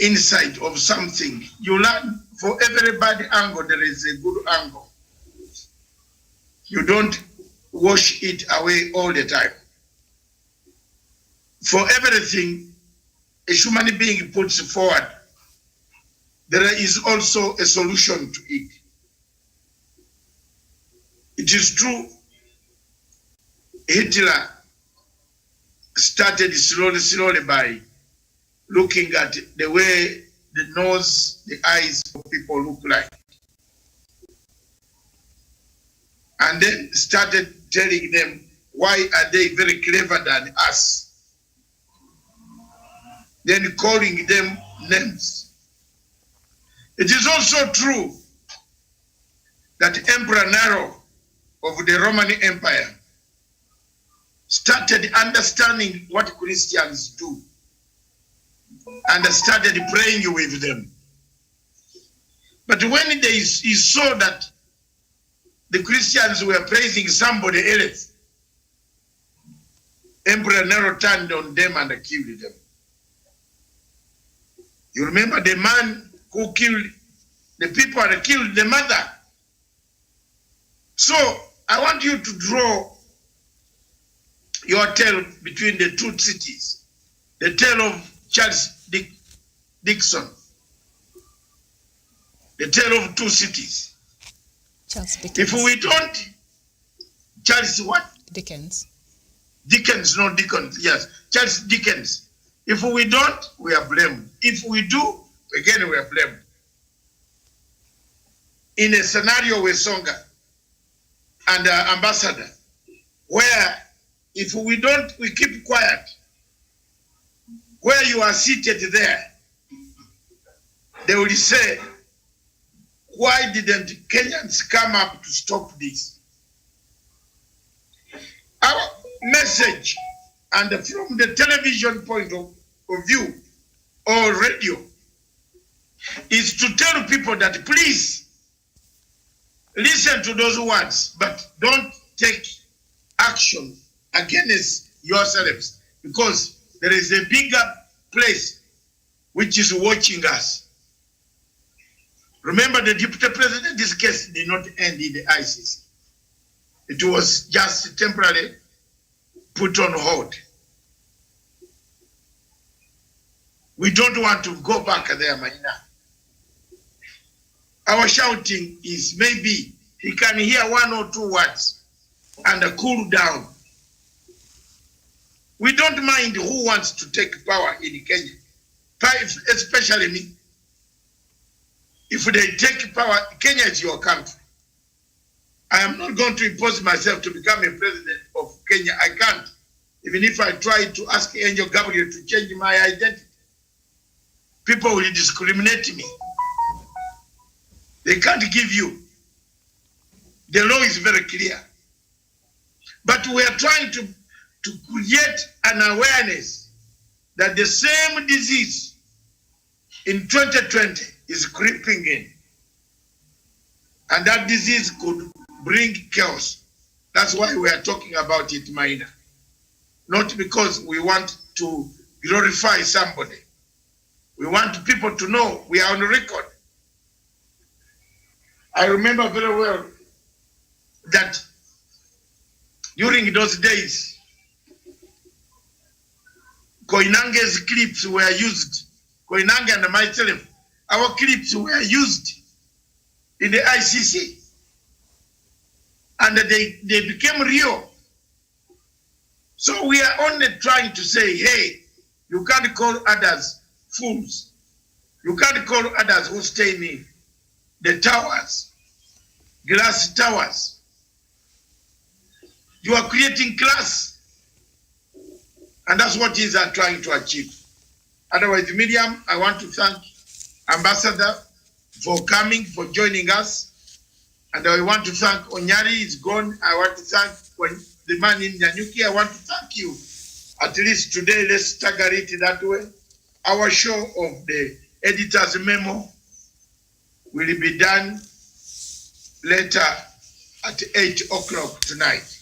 insight of something. You learn for every bad angle, there is a good angle. You don't wash it away all the time. For everything a human being puts forward, there is also a solution to it. It is true, Hitler started slowly by looking at the way the nose, the eyes of people look like. And then started telling them, why are they very clever than us? Then calling them names. It is also true that Emperor Nero of the Roman Empire started understanding what Christians do and started praying with them. But when he saw that the Christians were praising somebody else, Emperor Nero turned on them and killed them. You remember the man who killed the people and killed the mother. So I want you to draw your tale between the two cities, the tale of Charles Dickens, the tale of two cities. Charles Dickens. If we don't, Charles what? Dickens. Dickens, not Dickens, yes. Charles Dickens. If we don't, we are blamed. If we do, again we are blamed. In a scenario with Songa and Ambassador, where if we don't, we keep quiet, where you are seated there, they will say, why didn't Kenyans come up to stop this? Our message, and from the television point of view or radio, is to tell people that please listen to those words, but don't take action against yourselves, because there is a bigger place which is watching us. Remember, the deputy president, this case did not end in the ICC. It was just temporarily put on hold. We don't want to go back there, Maina. Our shouting is maybe he can hear one or two words and cool down. We don't mind who wants to take power in Kenya, especially me. If they take power, Kenya is your country. I am not going to impose myself to become a president of Kenya. I can't. Even if I try to ask Angel Gabriel to change my identity, people will discriminate me. They can't give you. The law is very clear. But we are trying to create an awareness that the same disease in 2020 is creeping in. And that disease could bring chaos. That's why we are talking about it, Maina. Not because we want to glorify somebody. We want people to know we are on record. I remember very well that during those days, Koinange's clips were used. Koinange and myself, our clips were used in the ICC. And they became real. So we are only trying to say, hey, you can't call others fools. You can't call others who stay in the towers, glass towers. You are creating class. And that's what these are trying to achieve. Otherwise, Miriam, I want to thank Ambassador for coming, for joining us. And I want to thank Onyari, is gone. I want to thank the man in Nyanyuki. I want to thank you. At least today, let's stagger it that way. Our show of the editor's memo will be done later at 8 o'clock tonight.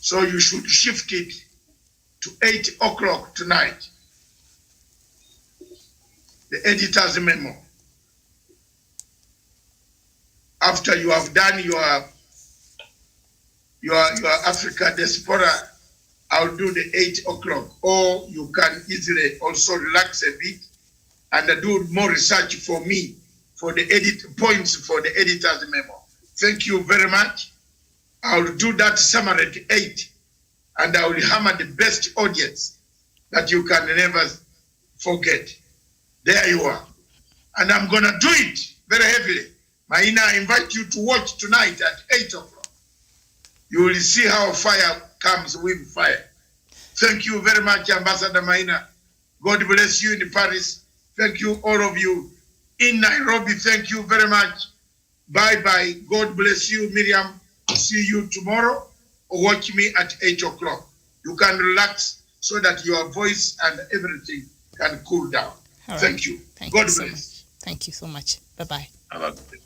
So you should shift it to 8 o'clock tonight. The editor's memo. After you have done your Africa diaspora, I'll do the 8 o'clock. Or you can easily also relax a bit and do more research for me for the points for the editor's memo. Thank you very much. I'll do that summary at 8, and I will hammer the best audience that you can never forget. There you are. And I'm going to do it very heavily. Maina, I invite you to watch tonight at 8 o'clock. You will see how fire comes with fire. Thank you very much, Ambassador Maina. God bless you in Paris. Thank you, all of you. In Nairobi, thank you very much. Bye-bye. God bless you, Miriam. See you tomorrow, or watch me at 8 o'clock. You can relax so that your voice and everything can cool down. All right. Thank you. Thank God you so bless. much. Thank you so much. Bye-bye. Have a good day.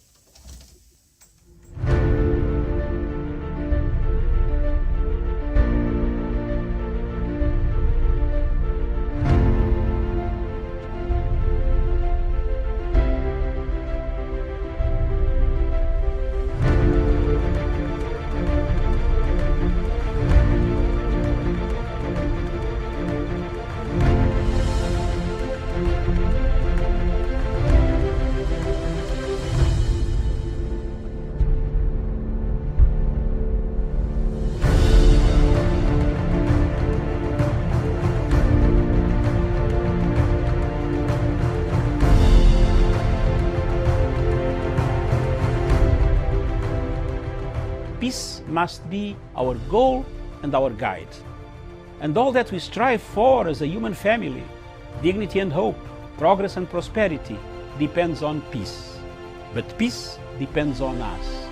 Peace must be our goal and our guide. And all that we strive for as a human family, dignity and hope, progress and prosperity, depends on peace. But peace depends on us.